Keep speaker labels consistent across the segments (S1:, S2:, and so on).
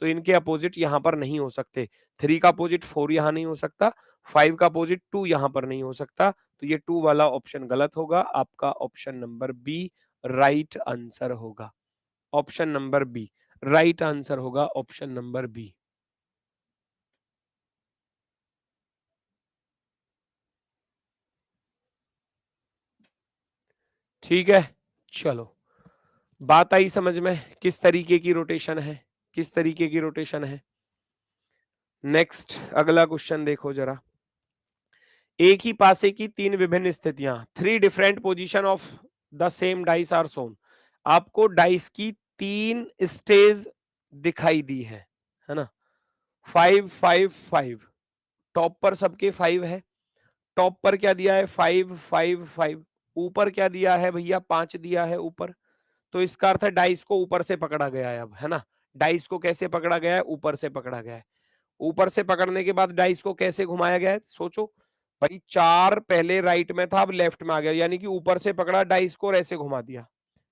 S1: तो इनके अपोजिट यहाँ पर नहीं हो सकते। 3 का अपोजिट 4 यहाँ नहीं हो सकता, 5 का अपोजिट 2 यहाँ पर नहीं हो सकता, तो ये 2 वाला ऑप्शन गलत होगा। आपका option number b right answer होगा। Option number b right answer होगा, ऑप्शन नंबर बी। ठीक है, चलो बात आई समझ में किस तरीके की रोटेशन है, किस तरीके की रोटेशन है। नेक्स्ट अगला क्वेश्चन देखो जरा। एक ही पासे की 3 विभिन्न स्थितियां, 3 different position of the same dice are shown. आपको डाइस की 3 स्टेज दिखाई दी है ना। 5 5 5 टॉप पर सबके 5 है। टॉप पर क्या दिया है 5 5 5। ऊपर क्या दिया है भैया 5 दिया है ऊपर। तो इसका अर्थ है डाइस को ऊपर से पकड़ा गया है अब, है ना। डाइस को कैसे पकड़ा गया है, ऊपर से पकड़ा गया है। ऊपर से पकड़ने के बाद डाइस को कैसे घुमाया गया है, सोचो भाई। 4 पहले राइट में था, अब लेफ्ट में आ गया, यानी कि ऊपर से पकड़ा डाइस को और ऐसे घुमा दिया।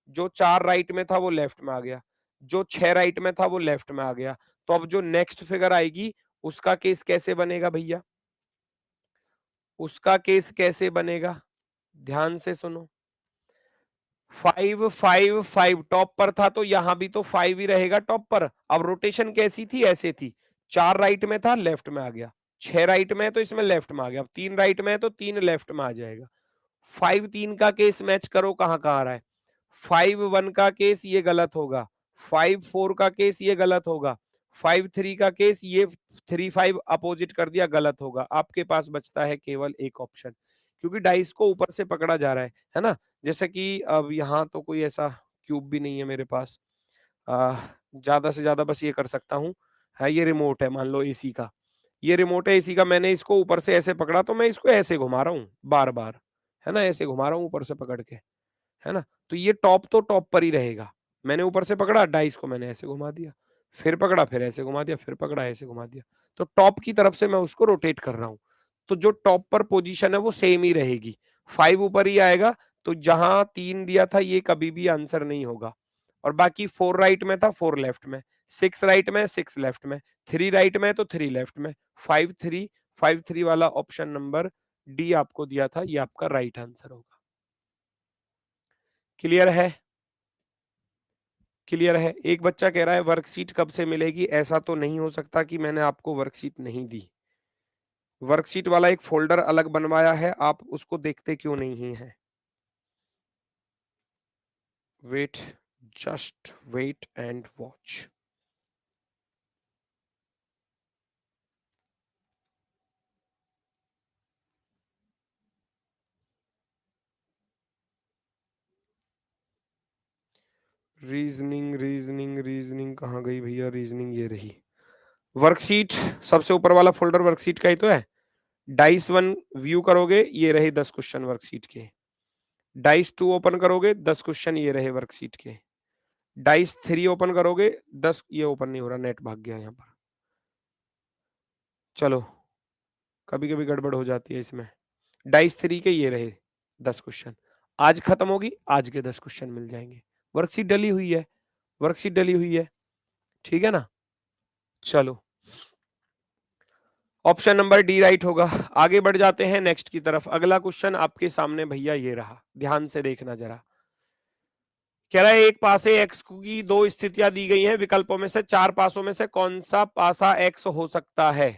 S1: जो 4 राइट में था वो लेफ्ट में आ गया, जो 6 राइट में था वो लेफ्ट में आ गया। तो अब जो नेक्स्ट फिगर आएगी उसका केस कैसे बनेगा भैया, उसका केस कैसे बनेगा, ध्यान से सुनो। 5 5 5 टॉप पर था, तो यहां भी तो 5 ही रहेगा टॉप पर। अब रोटेशन कैसी थी, ऐसे थी। 4 राइट में था, लेफ्ट में आ गया। 6 राइट में है तो इसमें लेफ्ट में आ गया। अब 3 राइट में है तो 3 लेफ्ट में आ जाएगा। 5 3 का केस मैच करो, कहां कहां आ रहा है। 5 1 का केस ये गलत होगा, 5 4 का केस ये गलत होगा, 5 3 का केस ये 3 5 अपोजिट कर दिया, गलत होगा। आपके पास बचता है केवल एक ऑप्शन, क्योंकि डाइस को ऊपर से पकड़ा जा रहा है ना। जैसे कि अब यहाँ तो कोई ऐसा क्यूब भी नहीं है मेरे पास। ज्यादा से ज्यादा बस ये कर सकता हूँ, है ये रिमोट है मान लो एसी का, ये रिमोट है एसी का। मैंने इसको ऊपर से ऐसे पकड़ा तो मैं इसको ऐसे घुमा रहा हूँ बार बार, है ना, ऐसे घुमा रहा हूँ ऊपर से पकड़ के, है ना। तो ये टॉप तो टॉप पर ही रहेगा। मैंने ऊपर से पकड़ा, डाइस को मैंने ऐसे घुमा दिया, फिर पकड़ा, फिर ऐसे घुमा दिया, फिर पकड़ा, ऐसे घुमा दिया। तो टॉप की तरफ से मैं उसको रोटेट कर रहा हूँ। तो जो टॉप पर पोजीशन है वो सेम ही रहेगी, 5 ऊपर ही आएगा। तो जहां 3 दिया था ये कभी भी आंसर नहीं होगा। और बाकी 4 राइट में था, 4 लेफ्ट में, 6 राइट में, 6 लेफ्ट में, 3 राइट में तो 3 लेफ्ट में, 5 3 5 3 वाला ऑप्शन नंबर डी आपको दिया था, ये आपका राइट आंसर होगा। क्लियर है, क्लियर है। एक बच्चा कह रहा है वर्कशीट कब से मिलेगी। ऐसा तो नहीं हो सकता कि मैंने आपको वर्कशीट नहीं दी। वर्कशीट वाला एक फोल्डर अलग बनवाया है, आप उसको देखते क्यों नहीं है। Wait, just wait and watch. Reasoning reasoning reasoning कहाँ गई भैया, रीजनिंग ये रही। वर्कशीट सबसे ऊपर वाला फोल्डर वर्कशीट का ही तो है। डाइस 1 व्यू करोगे, ये रहे 10 क्वेश्चन वर्कशीट के। डाइस 2 ओपन करोगे, 10 क्वेश्चन ये रहे वर्कशीट के। डाइस 3 ओपन करोगे, 10, ये ओपन नहीं हो रहा, नेट भाग गया यहाँ पर। चलो कभी कभी गड़बड़ हो जाती है इसमें। डाइस 3 के ये रहे 10 क्वेश्चन। आज खत्म होगी, आज के 10 क्वेश्चन मिल जाएंगे। वर्कशीट डली हुई है, वर्कशीट डली हुई है, ठीक है ना। चलो ऑप्शन नंबर डी राइट होगा। आगे बढ़ जाते हैं नेक्स्ट की तरफ। अगला क्वेश्चन आपके सामने भैया ये रहा, ध्यान से देखना जरा। कह रहा है एक पासे x की 2 स्थितियां दी गई हैं, विकल्पों में से 4 पासों में से कौन सा पासा x हो सकता है,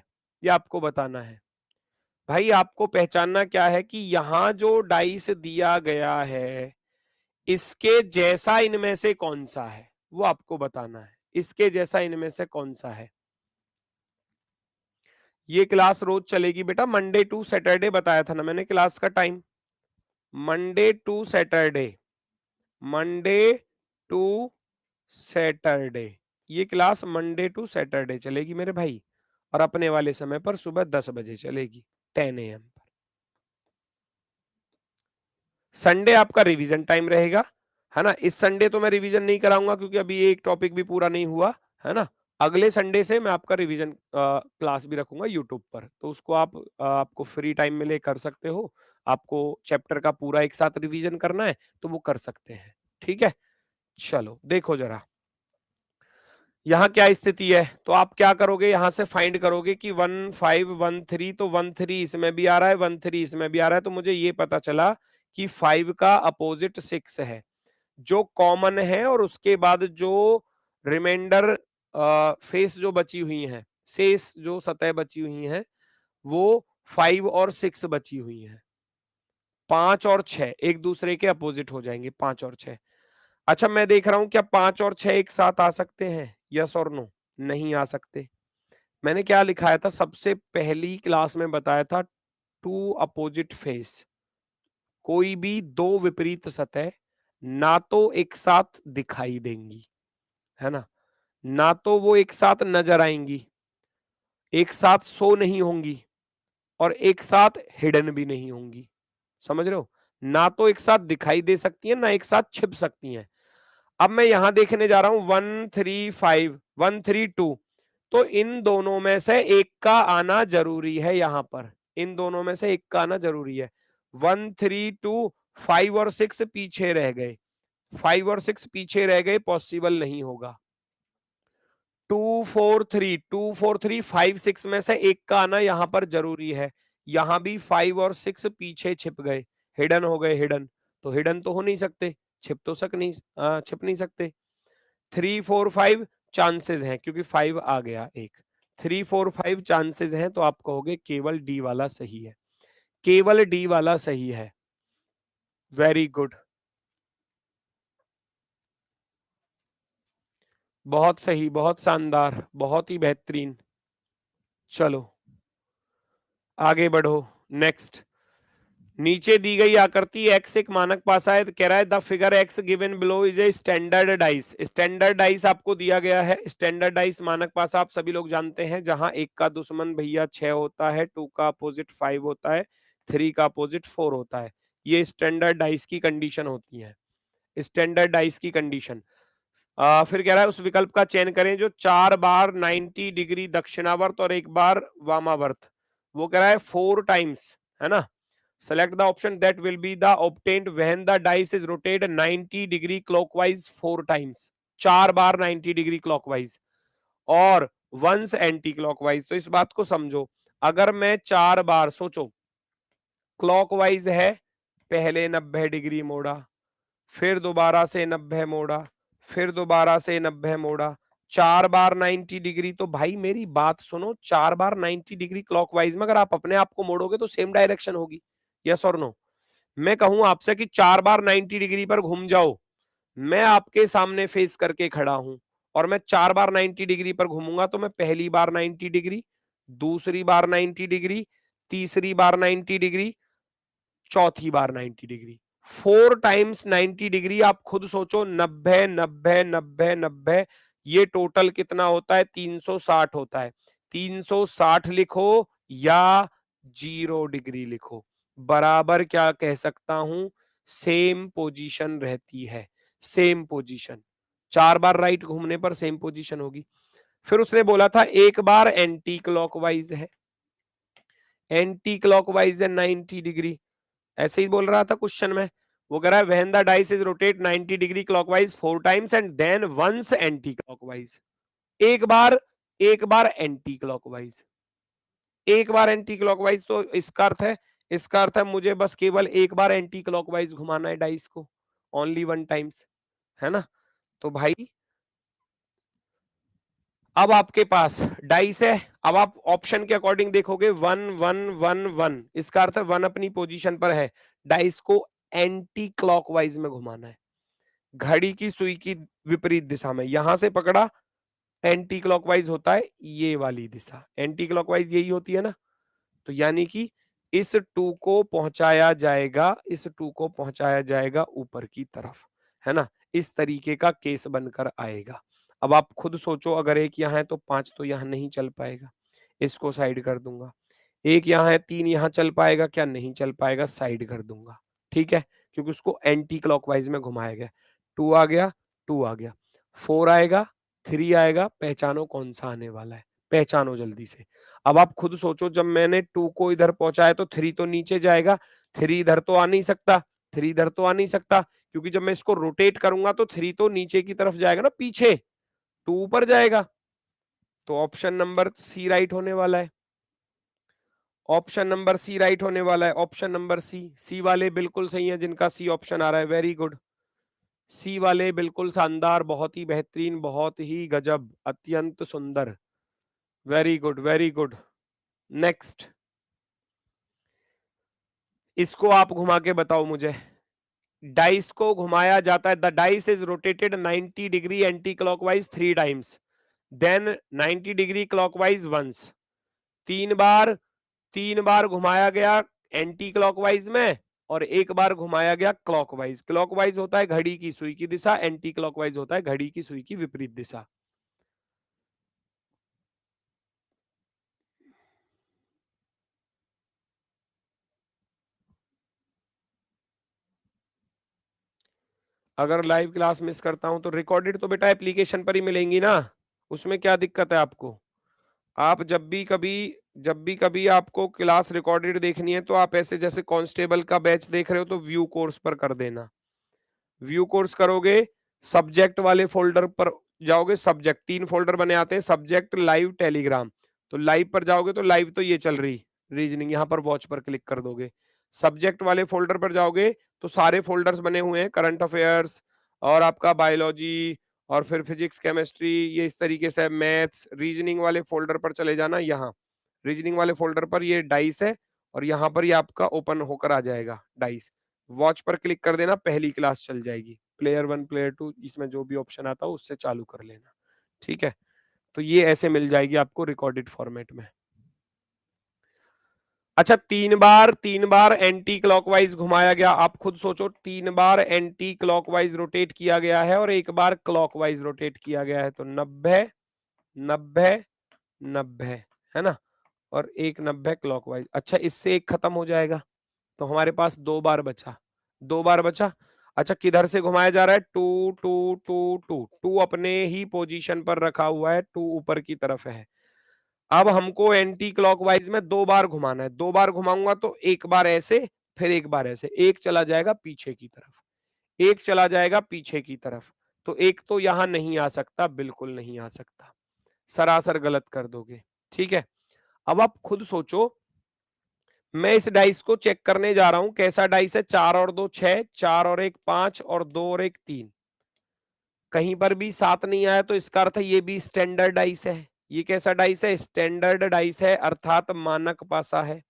S1: ये आपको बताना है। भाई आपको पहचानना क्या है कि यहां जो डाइस दिया गया है इसके जैसा इनमें से कौन सा है, वो आपको बताना है। इसके जैसा इनमें से कौन सा है। ये क्लास रोज चलेगी बेटा, मंडे टू सैटरडे बताया था ना मैंने क्लास का time. Monday to Saturday, Monday to Saturday, ये क्लास मंडे टू सैटरडे चलेगी मेरे भाई। और अपने वाले समय पर सुबह 10 बजे चलेगी, 10 AM पर। संडे आपका रिवीजन टाइम रहेगा, है ना। इस संडे तो मैं रिवीजन नहीं कराऊंगा क्योंकि अभी एक टॉपिक भी पूरा नहीं हुआ, है ना। अगले संडे से मैं आपका रिवीजन क्लास भी रखूंगा यूट्यूब पर, तो उसको आपको फ्री टाइम मिले कर सकते हो। आपको चैप्टर का पूरा एक साथ रिवीजन करना है तो वो कर सकते हैं, ठीक है। चलो देखो जरा, यहाँ क्या स्थिति है, तो आप क्या करोगे, यहां से फाइंड करोगे कि 1 5 1 3, तो 1 3 इसमें भी आ रहा है, 1 3 इसमें भी आ रहा है, तो मुझे ये पता चला कि 5 का अपोजिट 6 है जो कॉमन है, और उसके बाद जो रिमाइंडर फेस जो बची हुई है, शेष जो सतह बची हुई है, वो 5 और 6 बची हुई है। 5 और 6 एक दूसरे के अपोजिट हो जाएंगे, 5 और 6। अच्छा, मैं देख रहा हूं क्या 5 और 6 एक साथ आ सकते हैं, यस और नो? नहीं आ सकते। मैंने क्या लिखाया था, सबसे पहली क्लास में बताया था, टू अपोजिट फेस, कोई भी दो विपरीत सतह ना तो एक साथ दिखाई देंगी, है ना, ना तो वो एक साथ नजर आएंगी, एक साथ शो नहीं होंगी, और एक साथ हिडन भी नहीं होंगी। समझ रहे हो? ना तो एक साथ दिखाई दे सकती है, ना एक साथ छिप सकती हैं। अब मैं यहां देखने जा रहा हूं 1 3 5 1 3 2, तो इन दोनों में से एक का आना जरूरी है, यहां पर इन दोनों में से एक का आना जरूरी है। 1 3 2, 5 और 6 पीछे रह गए, 5 और 6 पीछे रह गए, पॉसिबल नहीं होगा। 2 4 3 2 4 3 5 6 में से एक का आना यहां पर जरूरी है। यहां भी 5 और 6 पीछे छिप गए, हिडन हो गए, हिडन तो हिडन तो हो नहीं सकते, छिप नहीं सकते। 3 4 5 चांसेस हैं, क्योंकि 5 आ गया एक, 3 4 5 चांसेस हैं, तो आप कहोगे केवल डी वाला सही है, केवल डी वाला सही है। वेरी गुड, बहुत सही, बहुत शानदार, बहुत ही बेहतरीन। चलो आगे बढ़ो, नेक्स्ट। नीचे दी गई आकृति एक्स एक मानक पासा है, तो कह रहा है the figure x given below is a standard dice. Standard dice आपको दिया गया है, स्टैंडर्ड डाइस मानक पासा आप सभी लोग जानते हैं, जहां एक का दुश्मन भैया 6 होता है, 2 का अपोजिट 5 होता है, 3 का अपोजिट 4 होता है। ये स्टैंडर्ड डाइस की कंडीशन होती है, स्टैंडर्ड डाइस की कंडीशन। फिर कह रहा है उस विकल्प का चयन करें जो 4 बार 90 डिग्री दक्षिणावर्त और एक बार वामावर्त, वो कह रहा है 4 टाइम्स, है ना। Select the option that will be the obtained when the dice is rotated 90 degree clockwise 4 times, 4 bar 90 degree clockwise और वंस एंटी क्लॉकवाइज। तो इस बात को समझो, अगर मैं 4 बार, सोचो क्लॉकवाइज है, पहले 90 डिग्री मोड़ा, फिर दोबारा से 90 मोड़ा, फिर दोबारा से 90 मोड़ा, 4 बार 90 डिग्री, तो भाई मेरी बात सुनो, 4 बार 90 डिग्री क्लॉकवाइज में अगर आप अपने आप को मोड़ोगे तो सेम डायरेक्शन होगी, यस और नो। मैं कहूं आपसे कि 4 बार 90 डिग्री पर घूम जाओ, मैं आपके सामने फेस करके खड़ा हूं, और मैं 4 बार 90 डिग्री पर घूमूंगा, तो मैं पहली बार 90 डिग्री, दूसरी बार 90 डिग्री, तीसरी बार 90 डिग्री, चौथी बार 90 डिग्री, 4 टाइम्स 90 डिग्री। आप खुद सोचो, 90 90 90 90, ये टोटल कितना होता है, 360 होता है। 360 लिखो या 0 डिग्री लिखो, बराबर क्या कह सकता हूं, सेम पोजीशन रहती है, सेम पोजीशन। 4 बार राइट घूमने पर सेम पोजीशन होगी। फिर उसने बोला था एक बार एंटी क्लॉकवाइज है, एंटी क्लॉकवाइज है 90 डिग्री, ऐसे ही बोल रहा था क्वेश्चन में। वो कह रहा है when the dice is rotate 90 degree clockwise 4 times and then once anti clockwise, एक बार, एक बार एंटी क्लॉकवाइज, एक बार एंटी क्लॉकवाइज। तो इसका अर्थ है, इसका अर्थ है मुझे बस केवल एक बार एंटी क्लॉकवाइज घुमाना है डाइस को, ओनली 1 टाइम्स, है ना। तो भाई अब आपके पास डाइस है, अब आप ऑप्शन के अकॉर्डिंग देखोगे 1 1 1 1, इसका अर्थ है 1 अपनी पोजीशन पर है, डाइस को एंटी क्लॉकवाइज में घुमाना है, घड़ी की सुई की विपरीत दिशा में। यहां से पकड़ा, एंटी क्लॉकवाइज होता है ये वाली दिशा, एंटी क्लॉकवाइज यही होती है ना। तो यानी कि इस 2 को पहुंचाया जाएगा, इस 2 को पहुंचाया जाएगा ऊपर की तरफ, है ना। इस तरीके का केस बनकर आएगा। अब आप खुद सोचो, अगर एक यहाँ है तो 5 तो यहाँ नहीं चल पाएगा, इसको साइड कर दूंगा। एक यहाँ है, 3 यहाँ चल पाएगा क्या, नहीं चल पाएगा, साइड कर दूंगा, ठीक है, क्योंकि उसको एंटी क्लॉकवाइज में घुमाया गया। 2 आ गया, 2 आ गया, 4 आएगा, 3 आएगा, पहचानो कौन सा आने वाला है, पहचानो जल्दी से। अब आप खुद सोचो, जब मैंने 2 को इधर पहुंचाया तो 3 तो नीचे जाएगा, 3 इधर तो आ नहीं सकता, 3 इधर तो आ नहीं सकता, क्योंकि जब मैं इसको रोटेट करूंगा तो 3 तो नीचे की तरफ जाएगा ना, पीछे। 2 ऊपर जाएगा, तो ऑप्शन नंबर सी राइट होने वाला है। ऑप्शन नंबर सी राइट होने वाला है। ऑप्शन नंबर सी वाले बिल्कुल सही है जिनका सी ऑप्शन आ रहा है, वेरी गुड। सी वाले बिल्कुल शानदार, बहुत ही बेहतरीन, बहुत ही गजब, अत्यंत सुंदर, very good very good. Next, इसको आप घुमा के बताओ मुझे। डाइस को घुमाया जाता है, the dice is rotated 90 degree anti clockwise 3 times, then 90 degree clockwise once. 3 बार, 3 बार घुमाया गया एंटी क्लॉकवाइज में और 1 बार घुमाया गया क्लॉकवाइज। क्लॉकवाइज होता है घड़ी की सुई की दिशा, एंटी क्लॉकवाइज होता है घड़ी की सुई की विपरीत दिशा। अगर लाइव क्लास मिस करता हूं तो रिकॉर्डेड तो बेटा एप्लीकेशन पर ही मिलेंगी ना, उसमें क्या दिक्कत है आपको। आप जब भी कभी आपको क्लास रिकॉर्डेड देखनी है तो आप ऐसे जैसे कांस्टेबल का बैच देख रहे हो तो व्यू कोर्स पर कर देना। व्यू कोर्स करोगे, सब्जेक्ट वाले फोल्डर पर जाओगे, सब्जेक्ट 3 फोल्डर बने आते हैं, सब्जेक्ट, लाइव, टेलीग्राम। तो लाइव पर जाओगे तो लाइव तो ये चल रही रीजनिंग, यहाँ पर वॉच पर क्लिक कर दोगे। सब्जेक्ट वाले फोल्डर पर जाओगे तो सारे फोल्डर्स बने हुए हैं, करंट अफेयर्स और आपका बायोलॉजी और फिर फिजिक्स केमिस्ट्री, ये इस तरीके से मैथ्स। रीजनिंग वाले फोल्डर पर चले जाना, यहाँ रीजनिंग वाले फोल्डर पर ये डाइस है और यहाँ पर ये आपका ओपन होकर आ जाएगा डाइस। वॉच पर क्लिक कर देना, पहली क्लास चल जाएगी। प्लेयर 1 प्लेयर 2 इसमें जो भी ऑप्शन आता है उससे चालू कर लेना, ठीक है। तो ये ऐसे मिल जाएगी आपको रिकॉर्डेड फॉर्मेट में। अच्छा, 3 बार एंटी क्लॉकवाइज घुमाया गया, आप खुद सोचो, 3 बार एंटी क्लॉकवाइज रोटेट किया गया है और 1 बार क्लॉकवाइज रोटेट किया गया है, तो 90 90 90 है ना, और 1 90 क्लॉकवाइज। अच्छा, इससे एक खत्म हो जाएगा तो हमारे पास 2 बार बचा, 2 बार बचा। अच्छा, किधर से घुमाया जा रहा है, 2 अपने ही पोजीशन पर रखा हुआ है, 2 ऊपर की तरफ है। अब हमको एंटी क्लॉकवाइज में 2 बार घुमाना है, 2 बार घुमाऊंगा तो 1 बार ऐसे, फिर 1 बार ऐसे, एक चला जाएगा पीछे की तरफ, एक चला जाएगा पीछे की तरफ, तो एक तो यहां नहीं आ सकता, बिल्कुल नहीं आ सकता, सरासर गलत कर दोगे, ठीक है। अब आप खुद सोचो, मैं इस डाइस को चेक करने जा रहा हूं, कैसा डाइस है, 4 और 2 6, 4 और 1 5 और 2 और 1 3। कहीं पर भी 7 नहीं आया तो इसका अर्थ है ये भी स्टैंडर्ड डाइस है। ये कैसा डाइस है, स्टैंडर्ड डाइस है, अर्थात मानक पासा है।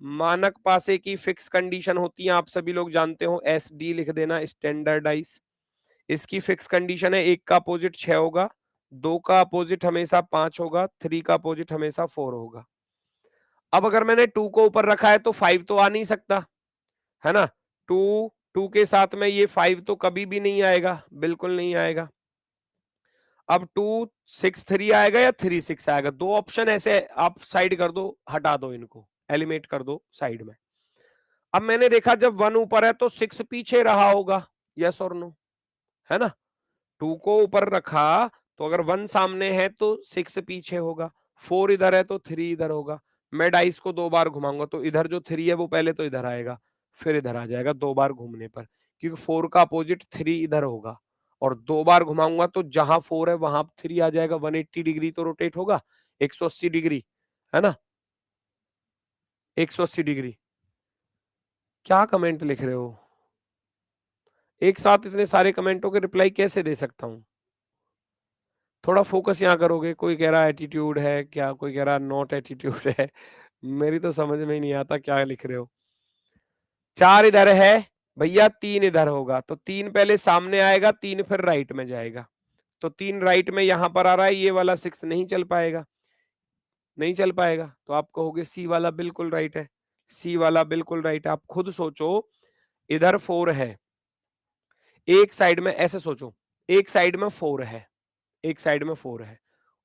S1: मानक पासे की फिक्स कंडीशन होती है, आप सभी लोग जानते हो, एस डी लिख देना, स्टैंडर्ड डाइस। इसकी फिक्स कंडीशन है, 1 का अपोजिट 6 होगा, 2 का अपोजिट हमेशा 5 होगा, 3 का अपोजिट हमेशा 4 होगा। अब अगर मैंने 2 को ऊपर रखा है तो 5 तो आ नहीं सकता, है ना। 2 के साथ में ये 5 तो कभी भी नहीं आएगा, बिल्कुल नहीं आएगा। अब 2 6 3 आएगा या 3 6 आएगा, 2 ऑप्शन ऐसे आप साइड कर दो, हटा दो, इनको एलिमिनेट कर दो साइड में। अब मैंने देखा जब 1 ऊपर है तो 6 पीछे रहा होगा, यस और नो, है ना। 2 को ऊपर रखा तो अगर 1 सामने है तो 6 पीछे होगा, 4 इधर है तो 3 इधर होगा। मैं डाइस को 2 बार घुमाऊंगा तो इधर जो 3 है वो पहले तो इधर आएगा, फिर इधर आ जाएगा 2 बार घूमने पर, क्योंकि 4 का अपोजिट 3 इधर होगा। और 2 बार घुमाऊंगा तो जहां 4 है वहां 3 आ जाएगा, 180 डिग्री तो रोटेट होगा, 180 डिग्री, है ना, 180 डिग्री। क्या कमेंट लिख रहे हो, एक साथ इतने सारे कमेंटों के रिप्लाई कैसे दे सकता हूं। थोड़ा फोकस यहाँ करोगे, कोई कह रहा एटीट्यूड है क्या, कोई कह रहा नॉट एटीट्यूड है, मेरी तो समझ में ही नहीं आता क्या लिख रहे हो। 4 इधर है भैया, 3 इधर होगा, तो 3 पहले सामने आएगा, 3 फिर राइट में जाएगा, तो 3 राइट में यहां पर आ रहा है, ये वाला 6 नहीं चल पाएगा, नहीं चल पाएगा, तो आप कहोगे सी वाला बिल्कुल राइट है, सी वाला बिल्कुल राइट है। आप खुद सोचो, इधर 4 है, एक साइड में ऐसे सोचो, एक साइड में 4 है, एक साइड में 4 है,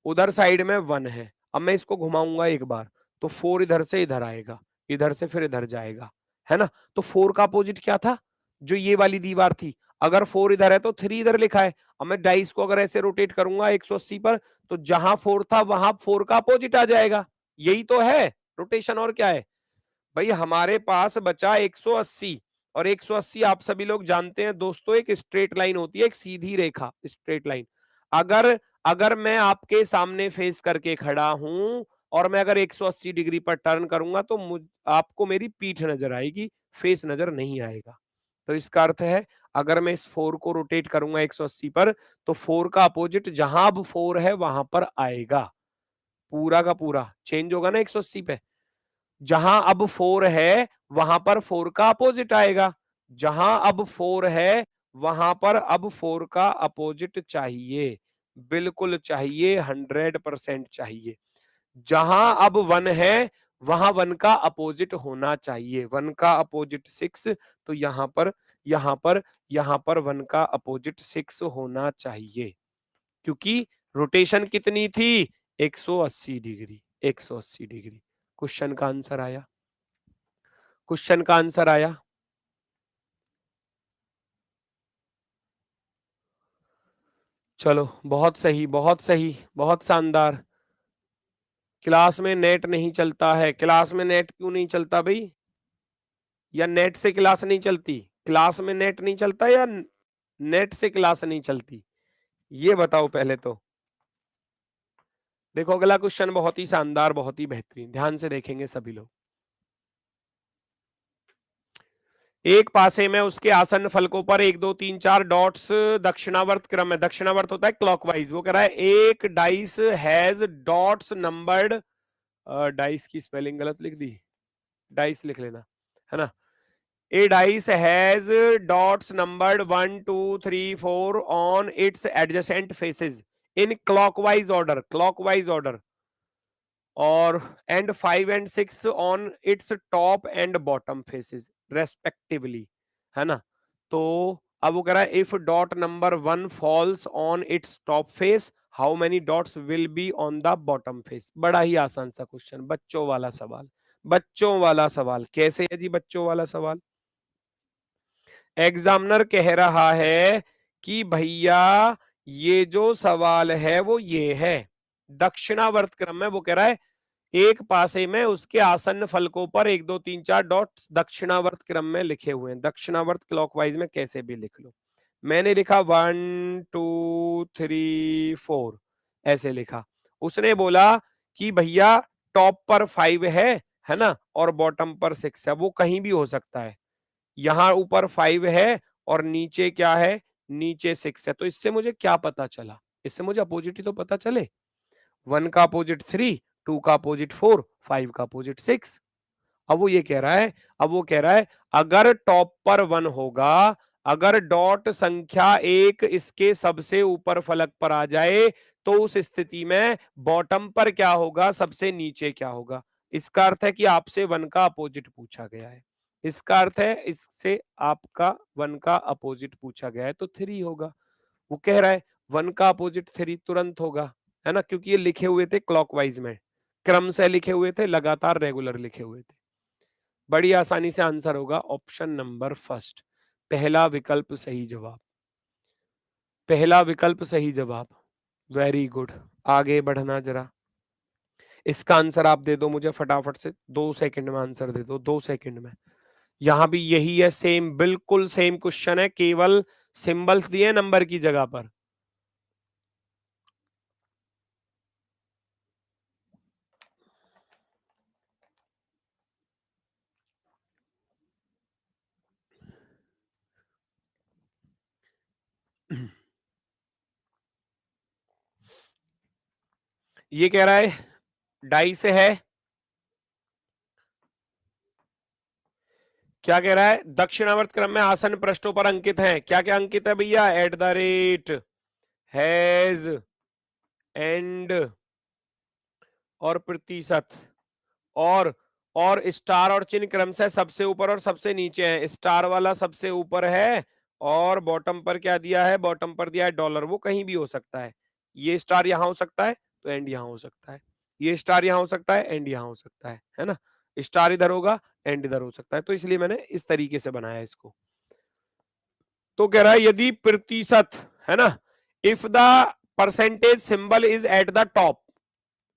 S1: उधर साइड में 1 है। अब मैं इसको घुमाऊंगा 1 बार तो 4 इधर से इधर आएगा, इधर से फिर इधर जाएगा, है ना। तो 4 का अपोजिट क्या था, जो ये वाली दीवार थी, अगर 4 इधर है तो 3 इधर लिखा है। अब मैं डाइस को अगर ऐसे रोटेट करूंगा 180 पर, तो जहां 4 था वहां 4 का अपोजिट आ जाएगा, यही तो है रोटेशन, और क्या है भाई। हमारे पास बचा 180, और 180 आप सभी लोग जानते हैं दोस्तों, एक स्ट्रेट लाइन होती है, एक सीधी रेखा, स्ट्रेट लाइन। अगर अगर मैं आपके सामने फेस करके खड़ा हूं और मैं अगर 180 डिग्री पर टर्न करूंगा तो आपको मेरी पीठ नजर आएगी, फेस नजर नहीं आएगा। तो इसका अर्थ है अगर मैं इस 4 को रोटेट करूंगा 180 पर तो 4 का अपोजिट जहां अब 4 है वहां पर आएगा, पूरा का पूरा चेंज होगा ना 180 पे। जहां अब 4 है वहां पर 4 का अपोजिट आएगा, जहां अब 4 है वहां पर अब 4 का अपोजिट चाहिए, बिल्कुल चाहिए, 100% चाहिए। जहां अब 1 है वहां 1 का अपोजिट होना चाहिए, 1 का अपोजिट 6, तो यहां पर 1 का अपोजिट 6 होना चाहिए, क्योंकि रोटेशन कितनी थी 180 डिग्री, 180 डिग्री। क्वेश्चन का आंसर आया, क्वेश्चन का आंसर आया। चलो बहुत सही, बहुत सही, बहुत शानदार। क्लास में नेट नहीं चलता है, क्लास में नेट क्यों नहीं चलता भाई? या नेट से क्लास नहीं चलती? क्लास में नेट नहीं चलता या नेट से क्लास नहीं चलती? ये बताओ पहले तो। देखो अगला क्वेश्चन बहुत ही शानदार, बहुत ही बेहतरीन, ध्यान से देखेंगे सभी लोग। एक पासे में उसके आसन्न फलकों पर 1 2 3 4 डॉट्स दक्षिणावर्त क्रम में, दक्षिणावर्त होता है क्लॉकवाइज, वो कह रहा है एक dice has dots numbered, dice की स्पेलिंग गलत लिख दी, डाइस लिख लेना, है ना। A dice has dots numbered 1 2 3 4 on its adjacent faces in clockwise order, clockwise order, और and 5 and 6 on its top and bottom faces respectively, है ना। तो अब वो कह रहा है if dot number 1 falls on its top face how many dots will be on the bottom face। बड़ा ही आसान सा क्वेश्चन, बच्चों वाला सवाल, बच्चों वाला सवाल। कैसे है जी बच्चों वाला सवाल? एग्जामिनर कह रहा है कि भैया ये जो सवाल है वो ये है, दक्षिणावर्त क्रम में, वो कह रहा है एक पासे में उसके आसन्न फलकों पर 1 2 3 4 डॉट दक्षिणावर्त क्रम में लिखे हुए हैं, दक्षिणावर्त क्लॉकवाइज में कैसे भी लिख लो। मैंने लिखा 1 2 3 4 ऐसे लिखा, उसने बोला कि भैया टॉप पर 5 है ना, और बॉटम पर 6 है, वो कहीं भी हो सकता है, यहां ऊपर 5 है और नीचे क्या है, नीचे 6 है। तो इससे मुझे क्या पता चला, इससे मुझे अपोजिट ही तो पता चले, 1 का अपोजिट 3, 2 का अपोजिट 4, 5 का अपोजिट 6। अब वो ये कह रहा है, अब वो कह रहा है अगर टॉप पर 1 होगा, अगर डॉट संख्या 1 इसके सबसे ऊपर फलक पर आ जाए तो उस स्थिति में बॉटम पर क्या होगा, सबसे नीचे क्या होगा। इसका अर्थ है कि आपसे 1 का अपोजिट पूछा गया है, इसका अर्थ है इससे आपका 1 का अपोजिट पूछा गया है तो 3 होगा। वो कह रहा है 1 का अपोजिट 3 तुरंत होगा, है ना, क्योंकि ये लिखे हुए थे क्लॉकवाइज में, क्रम से लिखे हुए थे, लगातार रेगुलर लिखे हुए थे। बड़ी आसानी से आंसर होगा ऑप्शन नंबर फर्स्ट, पहला विकल्प सही जवाब, पहला विकल्प सही जवाब। वेरी गुड, आगे बढ़ना जरा। इसका आंसर आप दे दो मुझे फटाफट से, 2 सेकंड में आंसर दे दो, 2 सेकंड में। यहां भी यही है, सेम, बिल्कुल सेम क्वेश्चन है, केवल सिंबल्स दिए नंबर की जगह पर। ये कह रहा है डाइस है, क्या कह रहा है, दक्षिणावर्त क्रम में आसन पृष्ठों पर अंकित हैं, क्या क्या अंकित है भैया, at the rate, has, and और प्रतिशत, और स्टार और चिन्ह क्रम से सबसे ऊपर और सबसे नीचे है, स्टार वाला सबसे ऊपर है और बॉटम पर क्या दिया है, बॉटम पर दिया है डॉलर, वो कहीं भी हो सकता है, ये स्टार यहां हो सकता है तो एंड यहां हो सकता है, ये स्टार यहां हो सकता है, एंड यहां हो सकता है ना, स्टार इधर होगा, एंड इधर हो सकता है, तो इसलिए मैंने इस तरीके से बनाया इसको। तो कह रहा है यदि प्रतिशत, है ना, if the percentage symbol is at the top,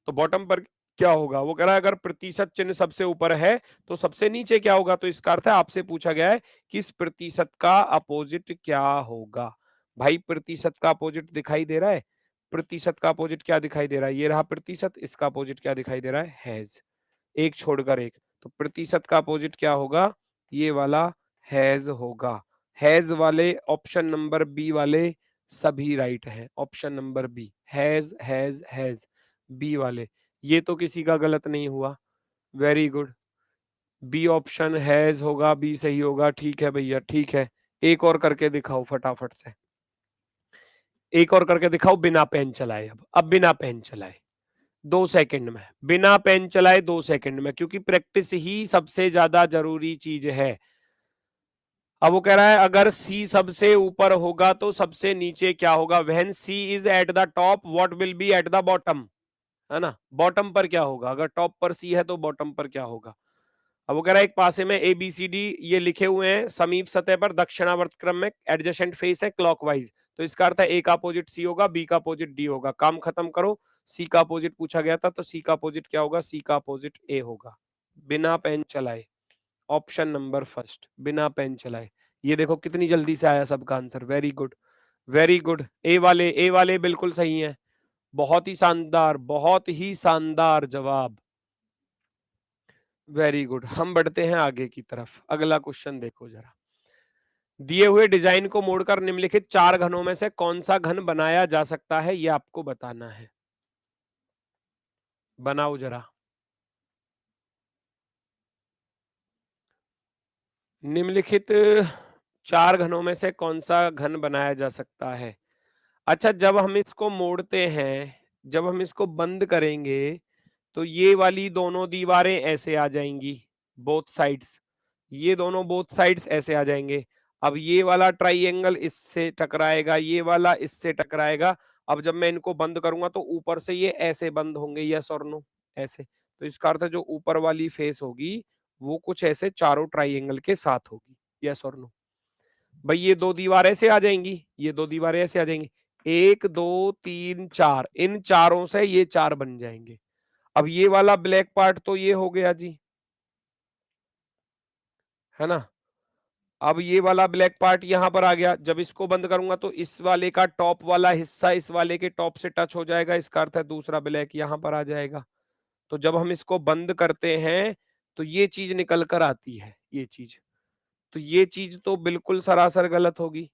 S1: तो बॉटम पर क्या होगा, वो कह रहा है अगर प्रतिशत चिन्ह सबसे ऊपर है तो सबसे नीचे क्या होगा, तो इसका अर्थ है आपसे पूछा गया है कि इस प्रतिशत का अपोजिट क्या होगा। भाई प्रतिशत का अपोजिट दिखाई दे रहा है, प्रतिशत का अपोजिट क्या दिखाई दे रहा है, ये रहा प्रतिशत, इसका अपोजिट क्या दिखाई दे रहा है, हैज, एक छोड़कर एक। तो प्रतिशत का अपोजिट क्या होगा, ये वाला हैज होगा। हैज वाले ऑप्शन नंबर बी वाले सभी राइट है, ऑप्शन नंबर बी, हैज बी वाले, ये तो किसी का गलत नहीं हुआ, वेरी गुड, बी ऑप्शन हैज होगा, बी सही होगा, ठीक है भैया, ठीक है। एक और करके दिखाओ फटाफट से, एक और करके दिखाओ बिना पेन चलाए। अब बिना पेन चलाए 2 सेकंड में, बिना पेन चलाए 2 सेकंड में, क्योंकि प्रैक्टिस ही सबसे ज्यादा जरूरी चीज है। अब वो कह रहा है अगर सी सबसे ऊपर होगा तो सबसे नीचे क्या होगा, when C is at the top what will be at the bottom, है ना, बॉटम पर क्या होगा, अगर टॉप पर सी है तो बॉटम पर क्या होगा। अब वो कह रहा है एक पासे में ए बी सी डी ये लिखे हुए हैं समीप सतह पर दक्षिणावर्त क्रम में, एडजेसेंट फेस है क्लॉकवाइज, तो इसका अर्थ है ए का अपोजिट सी होगा, बी का अपोजिट डी होगा। काम खत्म करो, सी का अपोजिट पूछा गया था तो सी का अपोजिट क्या होगा, सी का अपोजिट ए होगा। बिना पेन चलाए, ऑप्शन नंबर फर्स्ट, बिना पेन चलाए। ये देखो कितनी जल्दी से आया सबका answer, very good, very good. A वाले बिल्कुल सही है, बहुत ही शानदार, बहुत ही शानदार जवाब, वेरी गुड। हम बढ़ते हैं आगे की तरफ, अगला क्वेश्चन देखो जरा। दिए हुए डिजाइन को मोड़कर निम्नलिखित 4 घनों में से कौन सा घन बनाया जा सकता है, यह आपको बताना है। बनाओ जरा। निम्नलिखित 4 घनों में से कौन सा घन बनाया जा सकता है। अच्छा, जब हम इसको मोड़ते हैं, जब हम इसको बंद करेंगे तो ये वाली दोनों दीवारें ऐसे आ जाएंगी, बोथ साइड्स, ये दोनों बोथ साइड्स ऐसे आ जाएंगे। अब ये वाला ट्राइएंगल इससे टकराएगा, ये वाला इससे टकराएगा। अब जब मैं इनको बंद करूंगा तो ऊपर से ये ऐसे बंद होंगे, यस और नो, ऐसे। तो इसका अर्थ है जो ऊपर वाली फेस होगी वो कुछ ऐसे चारों ट्राइएंगल के साथ होगी, यस और नो। भाई ये दो दीवार ऐसे आ जाएंगी, ये दो दीवारें ऐसे आ जाएंगी, 1 2 3 4, इन चारों से ये 4 बन जाएंगे। अब ये वाला ब्लैक पार्ट तो ये हो गया जी, है ना। अब ये वाला ब्लैक पार्ट यहां पर आ गया, जब इसको बंद करूंगा तो इस वाले का टॉप वाला हिस्सा इस वाले के टॉप से टच हो जाएगा, इसका अर्थ है दूसरा ब्लैक यहां पर आ जाएगा। तो जब हम इसको बंद करते हैं तो ये चीज निकल कर आती है, ये चीज, तो ये चीज तो बिल्कुल सरासर गलत होगी,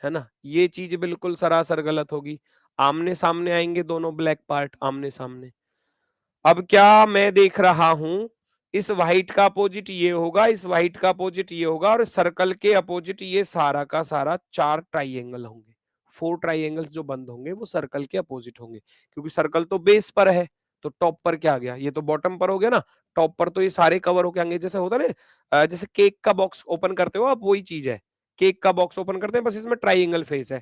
S1: है ना, ये चीज बिल्कुल सरासर गलत होगी। आमने सामने आएंगे दोनों ब्लैक पार्ट, आमने सामने। अब क्या मैं देख रहा हूं, इस व्हाइट का अपोजिट ये होगा, इस व्हाइट का अपोजिट ये होगा, और सर्कल के अपोजिट ये सारा का सारा 4 ट्राइएंगल होंगे। 4 ट्राइएंगल्स जो बंद होंगे वो सर्कल के अपोजिट होंगे, क्योंकि सर्कल तो बेस पर है, तो टॉप पर क्या आ गया, ये तो बॉटम पर हो गया ना। टॉप पर तो ये सारे कवर होके आएंगे, जैसे होता है ना, जैसे केक का बॉक्स ओपन करते हो आप, वही चीज है। केक का बॉक्स ओपन करते हैं, बस इसमें ट्राइएंगल फेस है।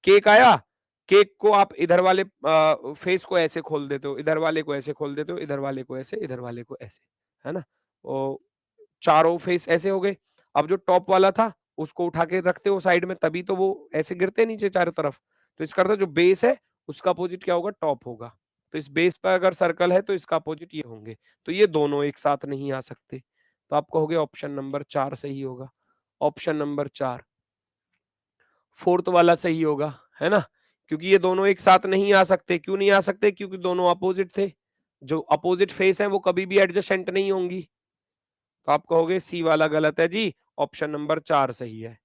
S1: केक आया, केक को आप इधर वाले फेस को ऐसे खोल देते हो, इधर वाले को ऐसे खोल देते हो, इधर वाले को ऐसे, इधर वाले को ऐसे, है ना। वो चारों फेस ऐसे हो गए। अब जो टॉप वाला था उसको उठा के रखते हो साइड में, तभी तो वो ऐसे गिरते हैं नीचे चारों तरफ। तो इसका अर्थ जो बेस है उसका अपोजिट क्या होगा, टॉप होगा। तो इस बेस पर अगर सर्कल है तो इसका अपोजिट ये होंगे, तो ये दोनों एक साथ नहीं आ सकते। तो आप कहोगे ऑप्शन नंबर 4 सही होगा, ऑप्शन नंबर 4 फोर्थ वाला सही होगा, है ना। क्योंकि ये दोनों एक साथ नहीं आ सकते, क्यों नहीं आ सकते, क्योंकि दोनों अपोजिट थे। जो अपोजिट फेस है वो कभी भी एडजेसेंट नहीं होंगी। तो आप कहोगे सी वाला गलत है जी, ऑप्शन नंबर 4 सही है।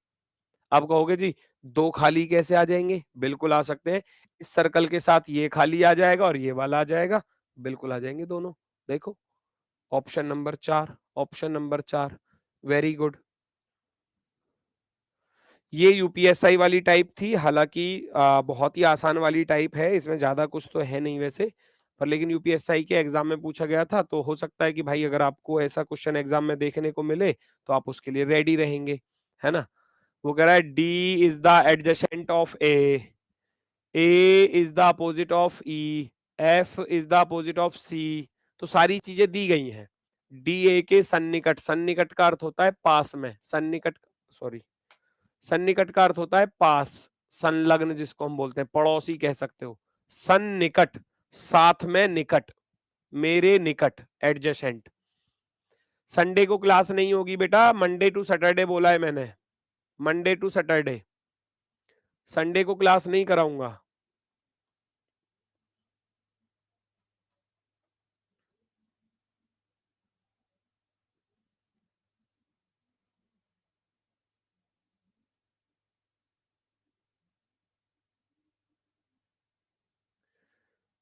S1: आप कहोगे जी दो खाली कैसे आ जाएंगे, बिल्कुल आ सकते हैं। इस सर्कल के साथ ये खाली आ जाएगा और ये वाला आ जाएगा, बिल्कुल आ जाएंगे दोनों। देखो option number 4, option number 4, very good. ये यूपीएसआई वाली टाइप थी, हालांकि बहुत ही आसान वाली टाइप है, इसमें ज्यादा कुछ तो है नहीं वैसे, पर लेकिन यूपीएसआई के एग्जाम में पूछा गया था, तो हो सकता है कि भाई अगर आपको ऐसा क्वेश्चन एग्जाम में देखने को मिले तो आप उसके लिए रेडी रहेंगे, है ना। वो कह रहा है d is the adjacent of a is the opposite of e, f is the opposite of c. तो सारी चीजें दी गई हैं। डी ए के सन्निकट, सन्निकट का अर्थ होता है पास में, सन्निकट, सॉरी, सन्निकट का अर्थ होता है पास, संलग्न जिसको हम बोलते हैं, पड़ोसी कह सकते हो। सन्निकट, साथ में, निकट, मेरे निकट, एडजेसेंट। संडे को क्लास नहीं होगी बेटा, मंडे टू सैटरडे बोला है मैंने, मंडे टू सैटरडे, संडे को क्लास नहीं कराऊंगा।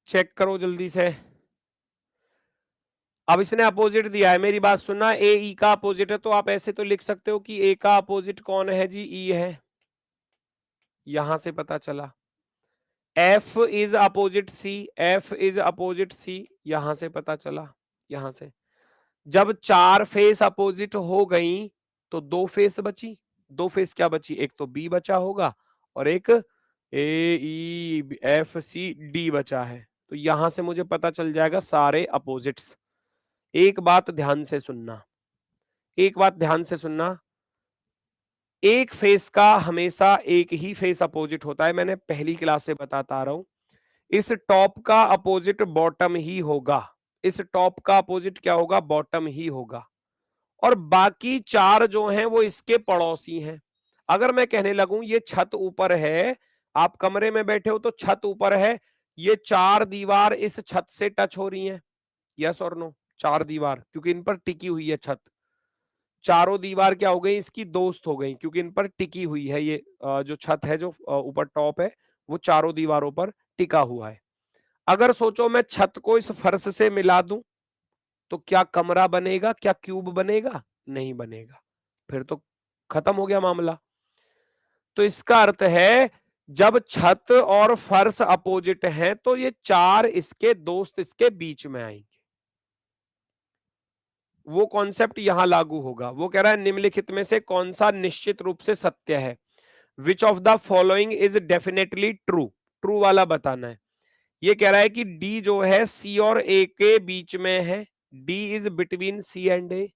S1: चेक करो जल्दी से। अब इसने अपोजिट दिया है, मेरी बात सुनना, ए ई का अपोजिट है तो आप ऐसे तो लिख सकते हो कि ए का अपोजिट कौन है जी, ई है, यहां से पता चला। F is opposite C, F is opposite C, यहां से पता चला, यहां से। जब चार फेस अपोजिट हो गई तो दो फेस बची, दो फेस क्या बची, एक तो बी बचा होगा और एक ए ई एफ सी डी बचा है, तो यहां से मुझे पता चल जाएगा सारे अपोजिट्स। एक बात ध्यान से सुनना, एक बात ध्यान से सुनना, एक फेस का हमेशा एक ही फेस अपोजिट होता है, मैंने पहली क्लास से बताता आ रहा हूं। इस टॉप का अपोजिट बॉटम ही होगा, इस टॉप का अपोजिट क्या होगा, बॉटम ही होगा, और बाकी चार जो हैं वो इसके पड़ोसी हैं। अगर मैं कहने लगूं ये छत ऊपर है, आप कमरे में बैठे हो तो छत ऊपर है, ये चार दीवार इस छत से टच हो रही हैं, यस और नो, चार दीवार क्योंकि इन पर टिकी हुई है छत, चारों दीवार क्या हो गई, इसकी दोस्त हो गई क्योंकि इन पर टिकी हुई है, ये जो छत है जो ऊपर टॉप है वो चारों दीवारों पर टिका हुआ है। अगर सोचो मैं छत को इस फर्श से मिला दूं तो क्या कमरा बनेगा, क्या क्यूब बनेगा, नहीं बनेगा, फिर तो खत्म हो गया मामला। तो इसका अर्थ है जब छत और फर्श अपोजिट हैं तो ये चार इसके दोस्त इसके बीच में आएंगे, वो कॉन्सेप्ट यहां लागू होगा। वो कह रहा है निम्नलिखित में से कौन सा निश्चित रूप से सत्य है, विच of the following is definitely true, true वाला बताना है। ये कह रहा है कि डी जो है सी और ए के बीच में है, d is between c and a.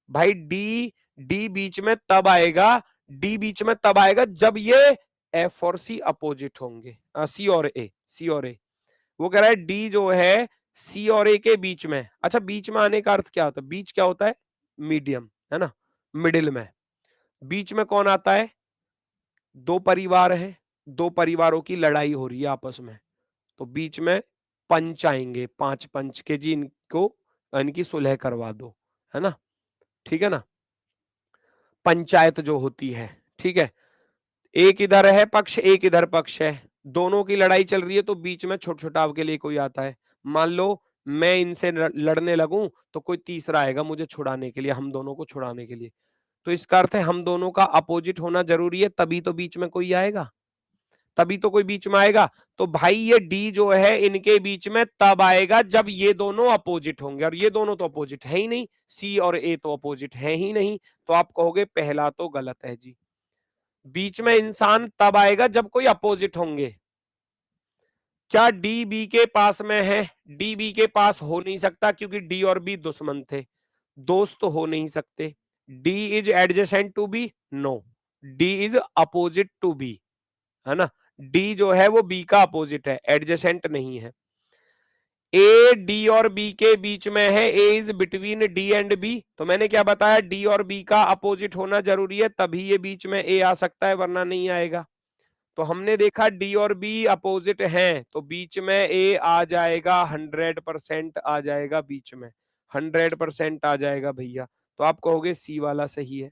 S1: भाई डी, डी बीच में तब आएगा, डी बीच में तब आएगा जब ये एफ और सी अपोजिट होंगे, सी और ए, सी और ए। वो कह रहा है डी जो है सी और ए के बीच में, अच्छा बीच में आने का अर्थ क्या होता है, बीच क्या होता है, मीडियम है ना, मिडिल में। बीच में कौन आता है, दो परिवार है, दो परिवारों की लड़ाई हो रही है आपस में, तो बीच में पंच आएंगे, पांच पंच के जी इनको, इनकी सुलह करवा दो, है ना, ठीक है ना, पंचायत जो होती है, ठीक है। एक इधर है पक्ष, एक इधर पक्ष है, दोनों की लड़ाई चल रही है तो बीच में छोट छोटाव के लिए कोई आता है। मान लो मैं इनसे लड़ने लगूं तो कोई तीसरा आएगा मुझे छुड़ाने के लिए, हम दोनों को छुड़ाने के लिए, तो इसका अर्थ है हम दोनों का अपोजिट होना जरूरी है, तभी तो बीच में कोई आएगा, तभी तो कोई बीच में आएगा। तो भाई ये डी जो है इनके बीच में तब आएगा जब ये दोनों अपोजिट होंगे, और ये दोनों तो अपोजिट है ही नहीं, सी और ए तो अपोजिट है ही नहीं, तो आप कहोगे पहला तो गलत है जी। बीच में इंसान तब आएगा जब कोई अपोजिट होंगे। क्या डी बी के पास में है, डी बी के पास हो नहीं सकता क्योंकि डी और बी दुश्मन थे, दोस्त तो हो नहीं सकते। D is adjacent to B, no, D is opposite to B, है ना, डी जो है वो बी का अपोजिट है, एडजेसेंट नहीं है। ए डी और बी के बीच में है, a is between d and b, तो मैंने क्या बताया, डी और बी का अपोजिट होना जरूरी है तभी ये बीच में ए आ सकता है वरना नहीं आएगा। तो हमने देखा डी और बी अपोजिट हैं तो बीच में ए आ जाएगा, 100% आ जाएगा बीच में, 100% आ जाएगा भैया, तो आप कहोगे सी वाला सही है।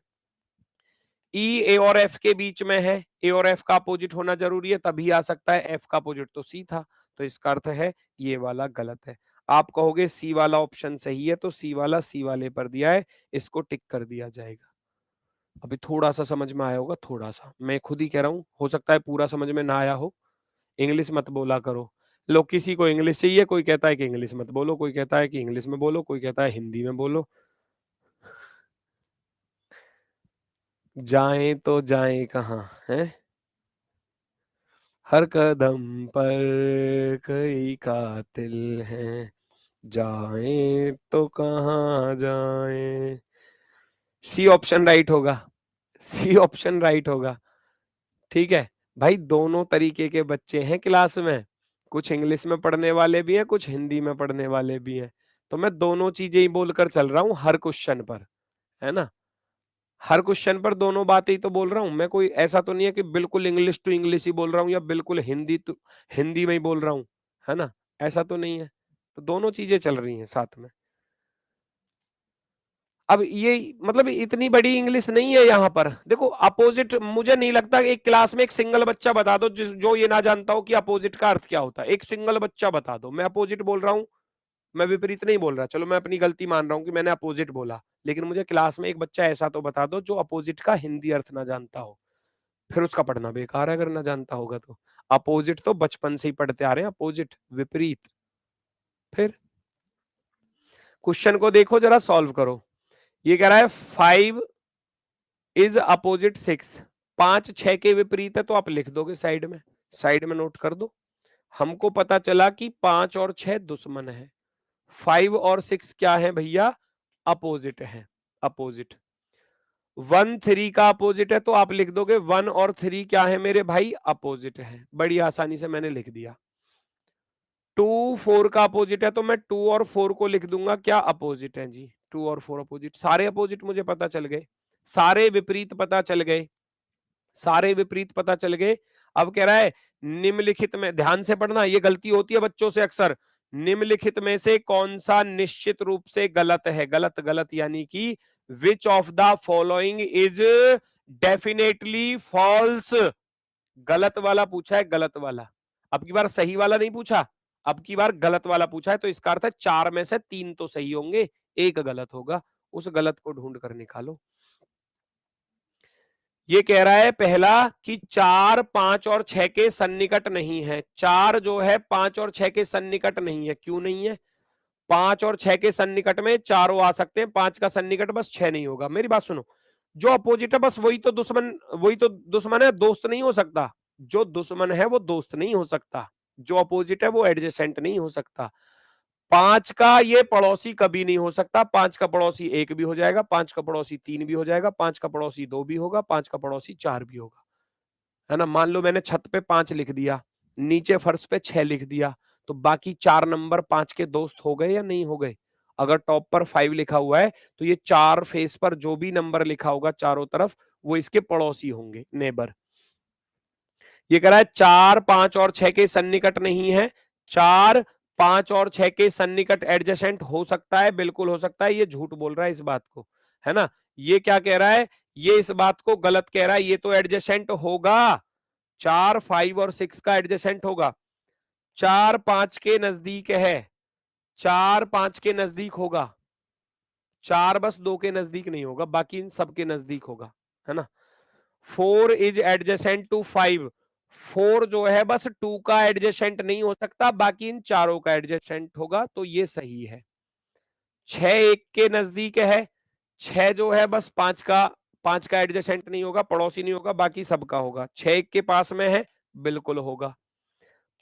S1: ई ए और एफ के बीच में है, ए और एफ का अपोजिट होना जरूरी है तभी आ सकता है, एफ का अपोजिट तो सी था, तो इसका अर्थ है ये वाला गलत है। आप कहोगे सी वाला ऑप्शन सही है, तो सी वाला सी वाले पर दिया है, इसको टिक कर दिया जाएगा। अभी थोड़ा सा समझ में आया होगा, थोड़ा सा, मैं खुद ही कह रहा हूं, हो सकता है पूरा समझ में ना आया हो। इंग्लिश मत बोला करो, लोग किसी को इंग्लिश चाहिए, कोई कहता है कि इंग्लिश मत बोलो, कोई कहता है कि इंग्लिश में बोलो, कोई कहता है हिंदी में बोलो। जाएं तो जाएं कहाँ है, हर कदम पर कई कातिल हैं, जाएं तो कहाँ जाएं। सी ऑप्शन राइट होगा, सी ऑप्शन राइट होगा, ठीक है। भाई दोनों तरीके के बच्चे हैं क्लास में, कुछ इंग्लिश में पढ़ने वाले भी हैं, कुछ हिंदी में पढ़ने वाले भी हैं, तो मैं दोनों चीजें ही बोलकर चल रहा हूँ हर क्वेश्चन पर, है ना, हर क्वेश्चन पर दोनों बातें ही तो बोल रहा हूँ मैं, कोई ऐसा तो नहीं है कि बिल्कुल इंग्लिश टू इंग्लिश ही बोल रहा हूँ या बिल्कुल हिंदी टू हिंदी में ही बोल रहा हूँ, है ना, ऐसा तो नहीं है, तो दोनों चीजें चल रही हैं साथ में। अब ये मतलब इतनी बड़ी इंग्लिश नहीं है यहाँ पर। देखो अपोजिट, मुझे नहीं लगता एक क्लास में एक सिंगल बच्चा बता दो जो ये ना जानता हो कि अपोजिट का अर्थ क्या होता है। एक सिंगल बच्चा बता दो। मैं अपोजिट बोल रहा हूँ, मैं विपरीत नहीं बोल रहा, चलो मैं अपनी गलती मान रहा हूँ कि मैंने अपोजिट बोला, लेकिन मुझे क्लास में एक बच्चा ऐसा तो बता दो जो अपोजिट का हिंदी अर्थ ना जानता हो। फिर उसका पढ़ना बेकार है अगर ना जानता होगा तो। अपोजिट तो बचपन से ही पढ़ते आ रहे हैं, अपोजिट विपरीत। फिर क्वेश्चन को देखो जरा, सॉल्व करो। ये कह रहा है 5 इज अपोजिट 6, 5 6 के विपरीत है, तो आप लिख दोगे साइड में, साइड में नोट कर दो। हमको पता चला कि 5 और 6 दुश्मन है, 5 और 6 क्या है भैया, अपोजिट है, अपोजिट। 1 3 का अपोजिट है, तो आप लिख दोगे 1 और 3 क्या है मेरे भाई, अपोजिट है। बड़ी आसानी से मैंने लिख दिया। 2 4 का अपोजिट है, तो मैं 2 और 4 को लिख दूंगा क्या, अपोजिट है जी। 2 और 4 अपोजिट, सारे अपोजिट मुझे पता चल गए, सारे विपरीत पता चल गए, सारे विपरीत पता चल गए। अब कह रहा है निम्नलिखित में, ध्यान से पढ़ना, ये गलती होती है बच्चों से अक्सर, निम्नलिखित में से कौन सा निश्चित रूप से गलत है, गलत गलत यानी कि which of the following is definitely false. गलत वाला पूछा है, गलत वाला। अब की बार सही वाला नहीं पूछा, अब की बार गलत वाला पूछा है, तो इसका अर्थ है 4 में से 3 तो सही होंगे, एक गलत होगा। उस गलत को ढूंढ कर निकालो। ये कह रहा है पहला कि 4 5 और 6 के सन्निकट नहीं है। 4 जो है 5 और 6 के सन्निकट नहीं है। क्यों नहीं है? 5 और 6 के सन्निकट में चारों आ सकते हैं, 5 का सन्निकट बस 6 नहीं होगा। मेरी बात सुनो, जो अपोजिट है बस वही तो दुश्मन, वही तो दुश्मन है, दोस्त नहीं हो सकता। जो दुश्मन है वो दोस्त नहीं हो सकता, जो अपोजिट है वो एडजेसेंट नहीं हो सकता। 5 का ये पड़ोसी कभी नहीं हो सकता। 5 का पड़ोसी 1 भी हो जाएगा, 5 का पड़ोसी 3 भी हो जाएगा, 5 का पड़ोसी 2 भी होगा, 5 का पड़ोसी 4 भी होगा, है ना। मान लो मैंने छत पे 5 लिख दिया, नीचे फर्श पे 6 लिख दिया, तो बाकी 4 नंबर 5 के दोस्त हो गए या नहीं हो गए? अगर टॉप पर 5 लिखा हुआ है, तो ये 4 फेस पर जो भी नंबर लिखा होगा चारों तरफ, वो इसके पड़ोसी होंगे, नेबर। ये कह रहा है 4 5 और 6 के सन्निकट नहीं है। 4 5 और 6 के सन्निकट एडजेसेंट हो सकता है, बिल्कुल हो सकता है। ये झूठ बोल रहा है इस बात को, है ना। ये क्या कह रहा है, ये इस बात को गलत कह रहा है, ये तो एडजेसेंट होगा। 4 5 और 6 का एडजेसेंट होगा। 4 5 के नजदीक है, 4 5 के नजदीक होगा, 4 बस 2 के नजदीक नहीं होगा, बाकी इन सब के नजदीक होगा, है ना। 4 इज एडजेसेंट टू 5, 4 जो है बस 2 का एडजेसेंट नहीं हो सकता, बाकी इन चारों का एडजेसेंट होगा, तो ये सही है। 6 1 के नजदीक है, 6 जो है बस 5 का एडजेसेंट नहीं होगा, पड़ोसी नहीं होगा, बाकी सबका होगा। 6 1 के पास में है, बिल्कुल होगा।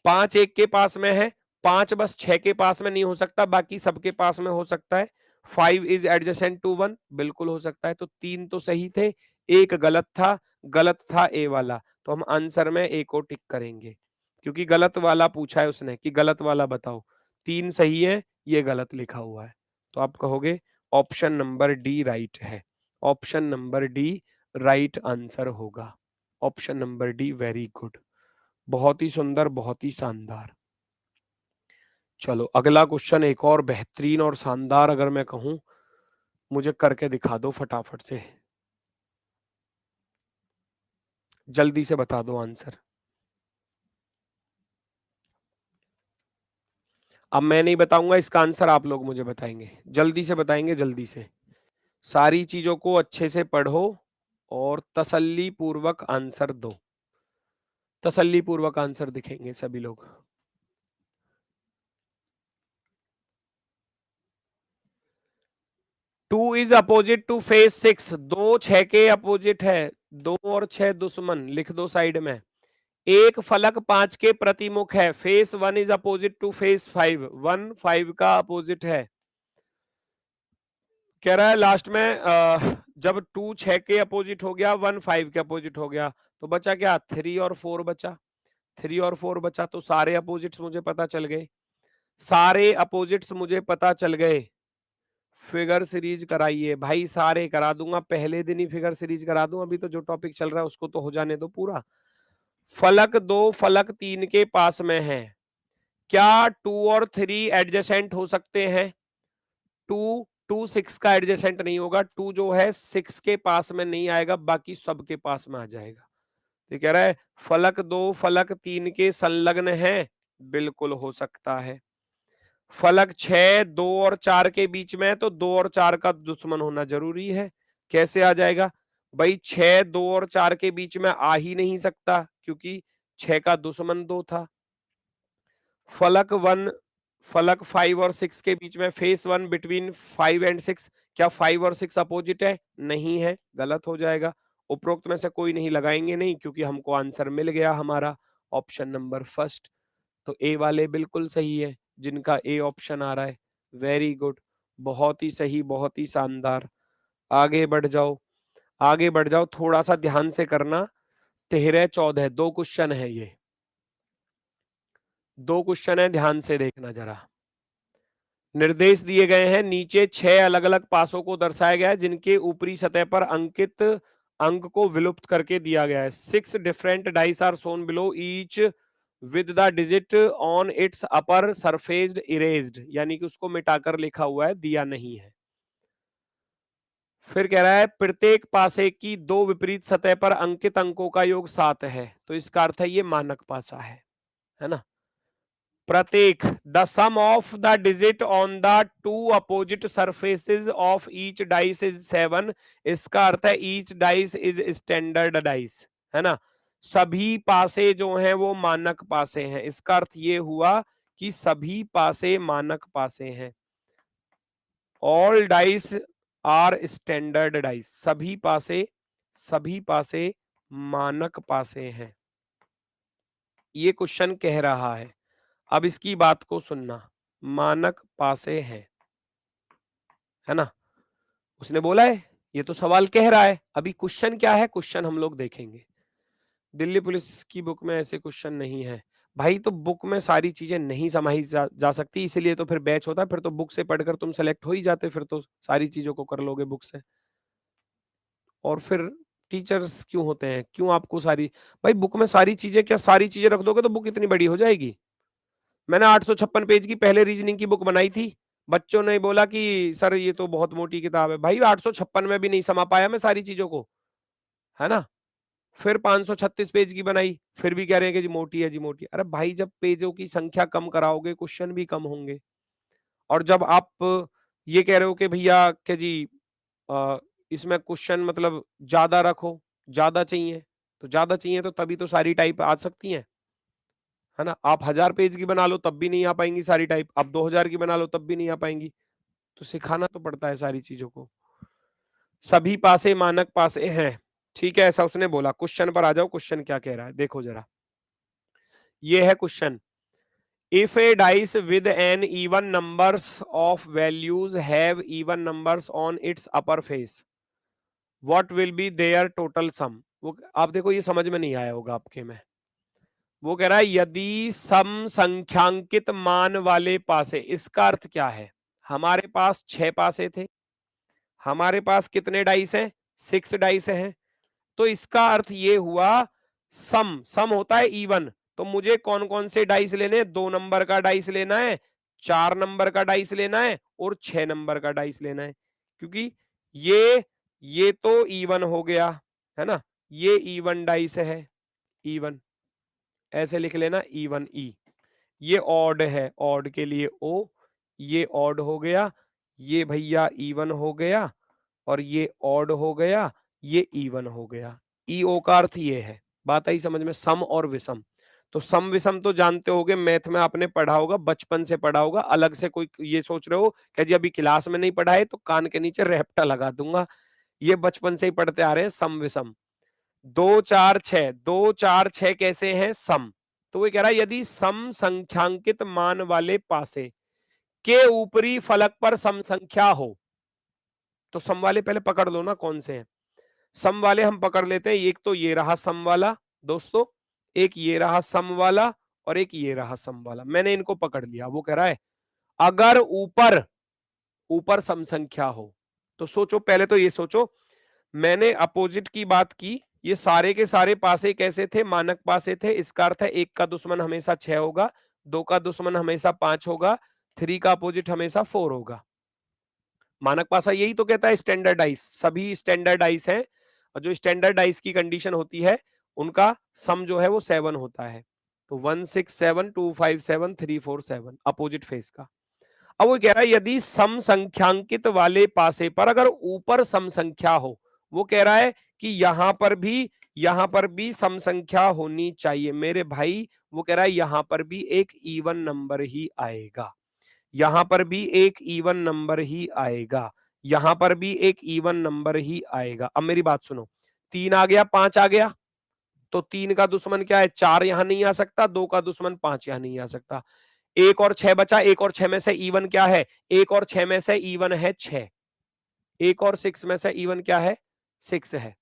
S1: 5 1 के पास में है, 5 बस 6 के पास में नहीं हो सकता, बाकी सबके पास में हो सकता है। 5 इज एडजेसेंट टू 1, बिल्कुल हो सकता है। तो 3 तो सही थे, एक गलत था, गलत था ए वाला, तो हम आंसर में ए को टिक करेंगे, क्योंकि गलत वाला पूछा है उसने कि गलत वाला बताओ। 3 सही है, ये गलत लिखा हुआ है, तो आप कहोगे ऑप्शन नंबर डी राइट है। Option number d right answer होगा। Option number d, very good, बहुत ही सुंदर, बहुत ही शानदार। चलो अगला क्वेश्चन एक और बेहतरीन और शानदार, अगर मैं कहूं, मुझे करके दिखा दो फटाफट से, जल्दी से बता दो आंसर। अब मैं नहीं बताऊंगा इसका आंसर, आप लोग मुझे बताएंगे, जल्दी से बताएंगे, जल्दी से। सारी चीजों को अच्छे से पढ़ो और तसल्ली पूर्वक आंसर दो, तसल्ली पूर्वक आंसर दिखेंगे सभी लोग। 2 इज अपोजिट टू फेस 6, 2 6 के अपोजिट है, 2 और 6 दुश्मन, लिख दो साइड में। एक फलक 5 के प्रतिमुख है, face 1 is opposite to face 5, 1 5 का अपोजिट है। कह रहा है लास्ट में जब 2 6 के अपोजिट हो गया, 1 5 के अपोजिट हो गया, तो बचा क्या, 3 और 4 बचा, 3 और 4 बचा, तो सारे अपोजिट्स मुझे पता चल गए, सारे अपोजिट्स मुझे पता चल गए। फिगर सीरीज कराइए भाई, सारे करा दूंगा, पहले दिन ही फिगर सीरीज करा दूं, अभी तो जो टॉपिक चल रहा है उसको तो हो जाने दो पूरा। फलक 2 फलक 3 के पास में है, क्या 2 और 3 एडजेसेंट हो सकते हैं? 2 2 6 का एडजेसेंट नहीं होगा, 2 जो है 6 के पास में नहीं आएगा, बाकी सबके पास में आ जाएगा। तो कह रहा है फलक 2 फलक 3 के संलग्न है, बिल्कुल हो सकता है। फलक 6 2 और 4 के बीच में है, तो 2 और 4 का दुश्मन होना जरूरी है। कैसे आ जाएगा भाई? 6 2 और 4 के बीच में आ ही नहीं सकता, क्योंकि 6 का दुश्मन 2 था। फलक 5 और 6 के बीच में, फेस 1 बिटवीन 5 एंड 6, क्या 5 और 6 अपोजिट है? नहीं है, गलत हो जाएगा। उपरोक्त में से कोई नहीं लगाएंगे नहीं, क्योंकि हमको आंसर मिल गया हमारा ऑप्शन नंबर फर्स्ट। तो ए वाले बिल्कुल सही है, जिनका ए ऑप्शन आ रहा है। वेरी गुड, बहुत ही सही, बहुत ही शानदार। आगे बढ़ जाओ, आगे बढ़ जाओ, थोड़ा सा ध्यान से करना। 13 14 दो क्वेश्चन है, ये 2 क्वेश्चन है, ध्यान से देखना जरा। निर्देश दिए गए हैं, नीचे 6 अलग अलग पासों को दर्शाया गया है, जिनके ऊपरी सतह पर अंकित अंक को विलुप्त करके दिया गया है। 6 different dice are shown below, each with the digit on its upper surfaced erased, यानी कि उसको मिटाकर लिखा हुआ है, दिया नहीं है। फिर कह रहा है प्रत्येक पासे की 2 विपरीत सतह पर अंकित अंकों का योग 7 है, तो इसका अर्थ है ये मानक पासा है ना। प्रत्येक, the sum of the digit on the 2 opposite surfaces of each dice is 7, इसका अर्थ है each dice is standard dice, है ना। सभी पासे जो हैं वो मानक पासे हैं, इसका अर्थ ये हुआ कि सभी पासे मानक पासे हैं। All dice are standard dice, सभी पासे मानक पासे हैं, ये क्वेश्चन कह रहा है। अब इसकी बात को सुनना, मानक पासे हैं, है ना, उसने बोला है, ये तो सवाल कह रहा है। अभी क्वेश्चन क्या है, क्वेश्चन हम लोग देखेंगे। दिल्ली पुलिस की बुक में ऐसे क्वेश्चन नहीं है भाई, तो बुक में सारी चीजें नहीं समाई जा सकती, इसीलिए तो फिर बैच होता है। फिर तो बुक से पढ़कर तुम सेलेक्ट हो ही जाते, फिर तो सारी चीजों को कर लोगे बुक से। और फिर टीचर्स क्यों होते हैं, क्यों आपको सारी, भाई बुक में सारी चीजें, क्या सारी चीजें रख दोगे तो बुक इतनी बड़ी हो जाएगी? मैंने 856 पेज की पहले रीजनिंग की बुक बनाई थी, बच्चों ने बोला कि सर ये तो बहुत मोटी किताब है। भाई 856 में भी नहीं समा पाया मैं सारी चीजों को, है ना। फिर 536 पेज की बनाई, फिर भी कह रहे हैं कि जी मोटी है, जी मोटी है। अरे भाई जब पेजों की संख्या कम कराओगे, क्वेश्चन भी कम होंगे। और जब आप ये कह रहे हो कि भैया कि जी अ, इसमें क्वेश्चन मतलब ज्यादा रखो, ज्यादा चाहिए, तो ज्यादा चाहिए तो तभी तो सारी टाइप आ सकती हैं, है ना। आप 1000 पेज की बना लो तब भी नहीं आ पाएंगी सारी टाइप, आप 2000 की बना लो तब भी नहीं आ पाएंगी। तो सिखाना तो पड़ता है सारी चीजों को। सभी पासे मानक पासे हैं, ठीक है, ऐसा उसने बोला। क्वेश्चन पर आ जाओ, क्वेश्चन क्या कह रहा है देखो जरा। ये है question, if a dice with an even numbers of values have even numbers on its upper face, what will be their total sum. वो आप देखो, ये समझ में नहीं आया होगा आपके में। वो कह रहा है यदि सम संख्यांकित मान वाले पासे, इसका अर्थ क्या है? हमारे पास 6 पासे थे, हमारे पास कितने डाइस हैं? 6 डाइस हैं। तो इसका अर्थ ये हुआ, सम सम होता है इवन, तो मुझे कौन कौन से डाइस लेने? 2 नंबर का डाइस लेना है, 4 नंबर का डाइस लेना है, और 6 नंबर का डाइस लेना है। क्योंकि ये तो इवन हो गया, है ना, ये इवन डाइस है, इवन, ऐसे लिख लेना, इवन ई। ये ऑड है, ऑड के लिए ओ, ये ऑड हो गया, ये भैया इवन हो गया, और ये ऑड हो गया, ये इवन हो गया। ई ओ का अर्थ ये है, बात आई समझ में, सम और विषम। तो सम विषम तो जानते होगे, मैथ में आपने पढ़ा होगा, बचपन से पढ़ा होगा। अलग से कोई ये सोच रहे हो कि जी अभी क्लास में नहीं पढ़ा है तो कान के नीचे रेपटा लगा दूंगा, ये बचपन से ही पढ़ते आ रहे हैं सम विषम। 2 4 6, 2 4 6 कैसे हैं? सम। तो वो कह रहा है यदि सम संख्यांकित मान वाले पासे के ऊपरी फलक पर सम संख्या हो, तो सम वाले पहले पकड़ लो ना कौन से हैं। सम वाले हम पकड़ लेते हैं, एक तो ये रहा सम वाला दोस्तों, एक ये रहा सम वाला, और एक ये रहा सम वाला। मैंने इनको पकड़ लिया। वो कह रहा है अगर ऊपर ऊपर सम संख्या हो, तो सोचो, पहले तो ये सोचो, मैंने अपोजिट की बात की, ये सारे के सारे पासे कैसे थे? मानक पासे थे। इसका अर्थ है एक का दुश्मन हमेशा 6 होगा, 2 का दुश्मन हमेशा 5 होगा, 3 का अपोजिट हमेशा 4 होगा। मानक पासा यही तो कहता है स्टैंडर्डाइज, सभी स्टैंडर्डाइज हैं, और जो स्टैंडर्डाइज की कंडीशन होती है उनका सम जो है वो 7 होता है। तो 167257347 अपोजिट फेस का। अब वो कह रहा है यदि सम संख्यांकित वाले पासे पर अगर ऊपर सम संख्या हो, वो कह रहा है कि यहां पर भी सम संख्या होनी चाहिए मेरे भाई। वो कह रहा है यहां पर भी एक इवन नंबर ही आएगा, यहां पर भी एक इवन नंबर ही आएगा, यहां पर भी एक इवन नंबर ही आएगा। अब मेरी बात सुनो, 3 आ गया 5 आ गया, तो 3 का दुश्मन क्या है, 4 यहां नहीं आ सकता, 2 का दुश्मन 5 यहां नहीं आ सकता। 1 और 6 बचा, 1 और 6 में से इवन क्या है, 1 और 6 में से इवन है 6, 1 और 6 में से इवन क्या है, 6 है।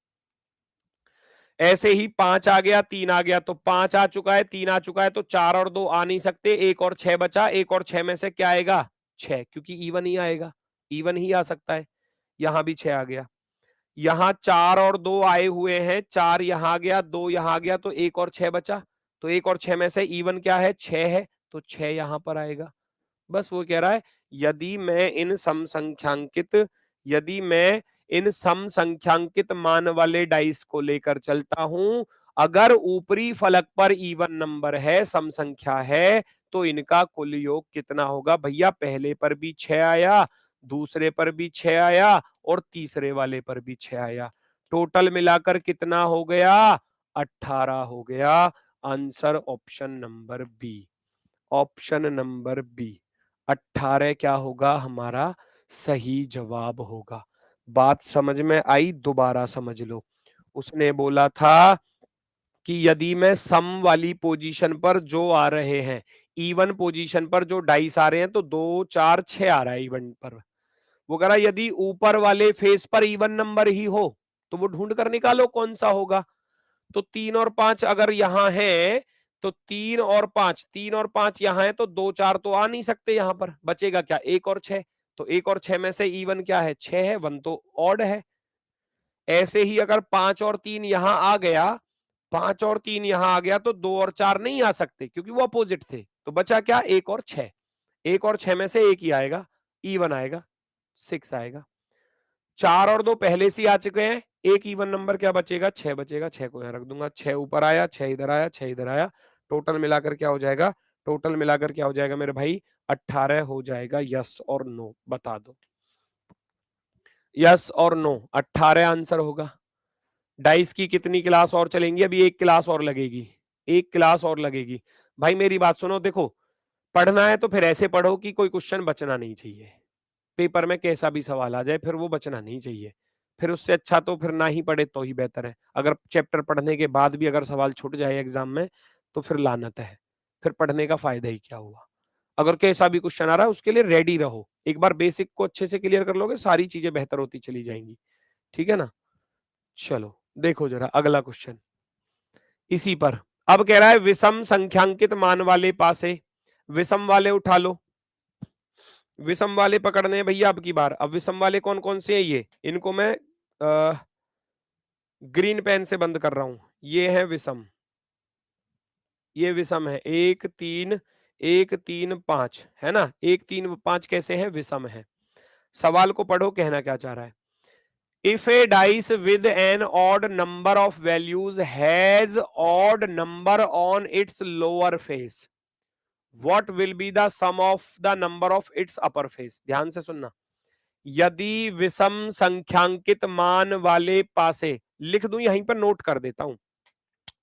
S1: ऐसे ही 5 आ गया 3 आ गया, तो 5 आ चुका है 3 आ चुका है, तो 4 और 2 आ नहीं सकते, 1 और 6 बचा, 1 और 6 में से क्या आएगा, 6, क्योंकि इवन ही आएगा, इवन ही आ सकता है। यहां भी 6 आ गया, यहां 4 और 2 आए हुए हैं, 4 यहां आ गया 2 यहां आ गया, तो 1 और 6 बचा, तो 1 और 6 में से इवन क्या है, 6 है, तो 6 यहां पर आएगा। बस वो कह रहा है यदि मैं इन समसंख्यांकित यदि मैं इन समसंख्यांकित मान वाले डाइस को लेकर चलता हूं, अगर ऊपरी फलक पर इवन नंबर है, सम संख्या है, तो इनका कुल योग कितना होगा भैया। पहले पर भी 6 आया, दूसरे पर भी 6 आया, और तीसरे वाले पर भी 6 आया, टोटल मिलाकर कितना हो गया, 18 हो गया। Answer option number B, option number B 18 क्या होगा हमारा सही जवाब होगा। बात समझ में आई, दोबारा समझ लो। उसने बोला था कि यदि मैं सम वाली पोजीशन पर जो आ रहे हैं, इवन पोजीशन पर जो डाइस आ रहे हैं, तो 2 4 6 आ रहा है इवन पर। वो कह रहा यदि ऊपर वाले फेस पर इवन नंबर ही हो, तो वो ढूंढ कर निकालो कौन सा होगा। तो 3 और 5 अगर यहां है, तो 3 और 5 यहां है, तो 2 4 तो आ नहीं सकते, यहां पर बचेगा क्या, 1 और 6, तो 1 और 6 में से इवन क्या है, 6 है, 1 तो ऑड है। ऐसे ही अगर 5 और 3 यहां आ गया, 5 और 3 यहां आ गया, तो 2 और 4 नहीं आ सकते क्योंकि वो अपोजिट थे, तो बचा क्या, 1 और 6, 1 और 6 में से एक ही आएगा, इवन आएगा, 6 आएगा। 4 और 2 पहले से आ चुके हैं, एक इवन नंबर क्या बचेगा, 6 बचेगा, 6 को यहां रख दूंगा, 6 ऊपर आया, 6 इधर आया, 6 इधर आया, टोटल मिलाकर क्या हो जाएगा, टोटल मिलाकर क्या हो जाएगा मेरे भाई, 18 हो जाएगा। यस और नो बता दो, यस और नो, 18 आंसर होगा। डाइस की कितनी क्लास और चलेंगी, अभी एक क्लास और लगेगी, एक क्लास और लगेगी। भाई मेरी बात सुनो, देखो पढ़ना है तो फिर ऐसे पढ़ो कि कोई क्वेश्चन बचना नहीं चाहिए, पेपर में कैसा भी सवाल आ जाए फिर वो बचना नहीं चाहिए। फिर उससे अच्छा तो फिर ना ही पढ़े तो ही बेहतर है। अगर चैप्टर पढ़ने के बाद भी अगर सवाल छूट जाए एग्जाम में, तो फिर लानत है, फिर पढ़ने का फायदा ही क्या हुआ। अगर कैसा भी क्वेश्चन आ रहा है उसके लिए रेडी रहो, एक बार बेसिक को अच्छे से क्लियर कर लोगे, सारी चीजें बेहतर होती चली जाएंगी। ठीक है ना, चलो देखो जरा अगला क्वेश्चन इसी पर। अब कह रहा है विषम संख्यांकित मान वाले पासे, विषम वाले उठा लो, विषम वाले पकड़ने हैं भैया अब की बार। अब विषम वाले कौन कौन से हैं, ये इनको मैं ग्रीन पेन से बंद कर रहा हूं, ये है विषम, ये विषम है, 1 3 1 3 5 है ना, 1 3 5 कैसे हैं, विषम है। सवाल को पढ़ो, कहना क्या चाह रहा है। If a dice with an odd number of values has odd number on its lower face, what will be the sum of the number of its upper face. ध्यान से सुनना, यदि विषम संख्यांकित मान वाले पासे, लिख दूं यहीं पर नोट कर देता हूं,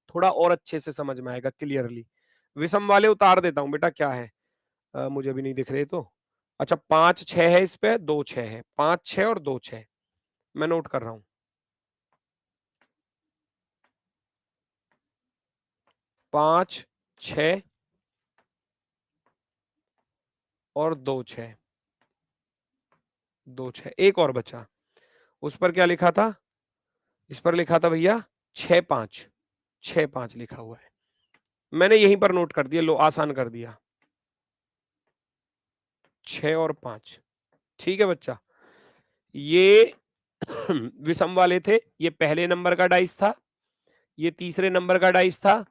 S1: थोड़ा और अच्छे से समझ में आएगा क्लियरली। विषम वाले उतार देता हूं बेटा, क्या है मुझे भी नहीं दिख रहे तो। अच्छा 5 6 है, इस पे 2 6 है, 5 6 और 2 6, मैं नोट कर रहा हूं, 5 6 और 2 6, 2 6, एक और बचा, उस पर क्या लिखा था, इस पर लिखा था भैया 6 5, 6 5 लिखा हुआ है, मैंने यहीं पर नोट कर दिया, लो आसान कर दिया, 6 और 5। ठीक है बच्चा, ये विषम वाले थे, ये पहले नंबर का डाइस था, ये तीसरे नंबर का डाइस था,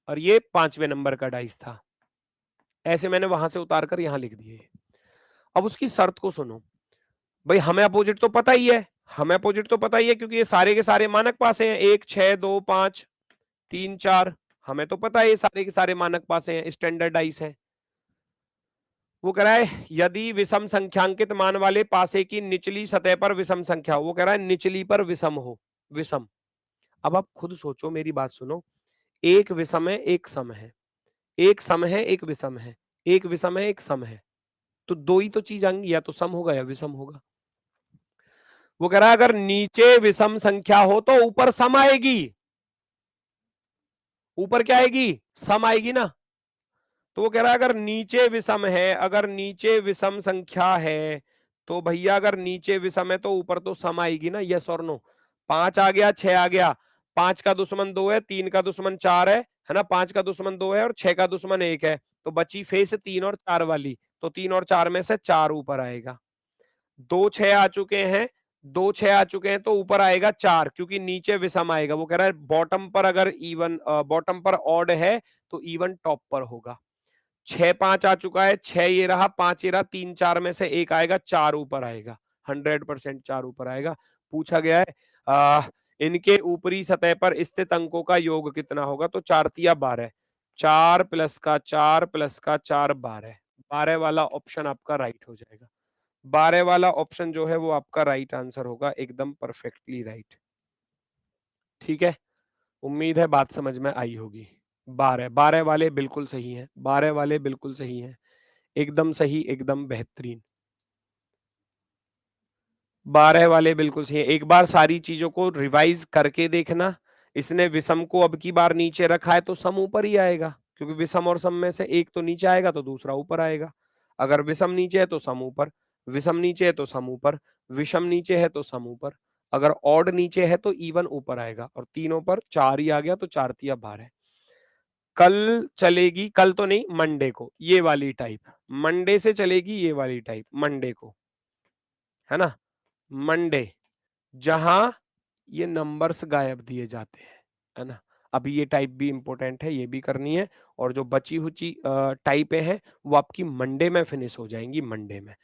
S1: और ये 5वें नंबर का डाइस था। ऐसे मैंने वहां से उतार कर यहां लिख दिए। अब उसकी शर्त को सुनो, भाई हमें अपोजिट तो पता ही है, हमें अपोजिट तो पता ही है, क्योंकि ये सारे के सारे मानक पासे हैं, 1 6 2 5 3 4, हमें तो पता है ये सारे के सारे मानक पासे हैं, स्टैंडर्डाइज है। वो कह रहा है यदि विषम संख्यांकित मान वाले पासे की निचली सतह पर विषम संख्या हो, वो कह रहा है निचली पर विषम हो, विषम। अब आप खुद सोचो, मेरी बात सुनो, एक विषम है एक सम है, एक सम है एक विषम है, एक विषम है एक सम है, तो दो ही तो चीज आएंगी, या तो सम होगा या विषम होगा। वो कह रहा है अगर नीचे विषम संख्या हो तो ऊपर सम आएगी, ऊपर क्या आएगी, सम आएगी ना। तो वो कह रहा है अगर नीचे विषम है, अगर नीचे विषम संख्या है, तो भैया अगर नीचे विषम है तो ऊपर तो सम आएगी ना, यस और नो। 5 आ गया, 6 आ गया, 5 का दुश्मन 2 है, 3 का दुश्मन 4 है ना, 5 का दुश्मन 2 है और 6 का दुश्मन 1 है, तो बची फेस 3 और 4 वाली, तो 3 और 4 में से 4 ऊपर आएगा। 2 6 आ चुके हैं, 2 6 आ चुके हैं, तो ऊपर आएगा 4, क्योंकि नीचे विषम आएगा। वो कह रहा है बॉटम पर अगर इवन, बॉटम पर ऑड है तो इवन टॉप पर होगा। 6 5 आ चुका है, 6 ये रहा, 5 ये रहा, 3 4 में से एक आएगा, 4 ऊपर आएगा, 100% 4 ऊपर आएगा। पूछा गया है इनके ऊपरी सतह पर स्थित अंकों का योग कितना होगा, तो 4 तिया 12, 4 प्लस का 4 प्लस का 4 12, 12 वाला ऑप्शन आपका राइट हो जाएगा। 12 वाला ऑप्शन जो है वो आपका राइट आंसर होगा, एकदम परफेक्टली राइट। ठीक है, उम्मीद है बात समझ में आई होगी। 12 12 वाले बिल्कुल सही हैं, 12 वाले बिल्कुल सही हैं, एकदम सही, एकदम बेहतरीन। 12 वाले बिल्कुल सही है। एक बार सारी चीजों को रिवाइज करके देखना। इसने विषम को अब की बार नीचे रखा है तो सम ऊपर ही आएगा, क्योंकि विषम और सम में से एक तो नीचे आएगा तो दूसरा ऊपर आएगा। अगर विषम नीचे है तो सम ऊपर, विषम नीचे है तो सम ऊपर, विषम नीचे है तो सम ऊपर, अगर ऑड नीचे है तो इवन ऊपर आएगा, और तीनों पर 4 ही आ गया तो 4 तिया 12। कल चलेगी, कल तो नहीं, मंडे को ये वाली टाइप, मंडे से चलेगी ये वाली टाइप, मंडे को, है ना, मंडे, जहां ये नंबर्स गायब दिए जाते हैं, है ना। अभी ये टाइप भी इंपॉर्टेंट है, ये भी करनी है, और जो बची हुई टाइपें हैं वो आपकी मंडे में फिनिश हो जाएंगी, मंडे में।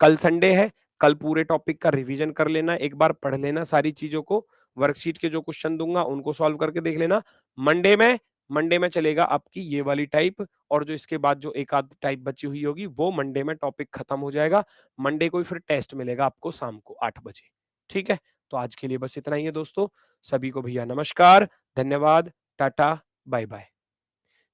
S1: कल संडे है, कल पूरे टॉपिक का रिवीजन कर लेना, एक बार पढ़ लेना सारी चीजों को, वर्कशीट के जो क्वेश्चन दूंगा उनको सॉल्व करके देख लेना। मंडे में चलेगा आपकी ये वाली टाइप, और जो इसके बाद जो एक आध टाइप बची हुई होगी वो मंडे में टॉपिक खत्म हो जाएगा। मंडे को ही फिर टेस्ट मिलेगा आपको शाम को 8 बजे। ठीक है, तो आज के लिए बस इतना ही है दोस्तों। सभी को भैया नमस्कार, धन्यवाद, टाटा, बाय बाय।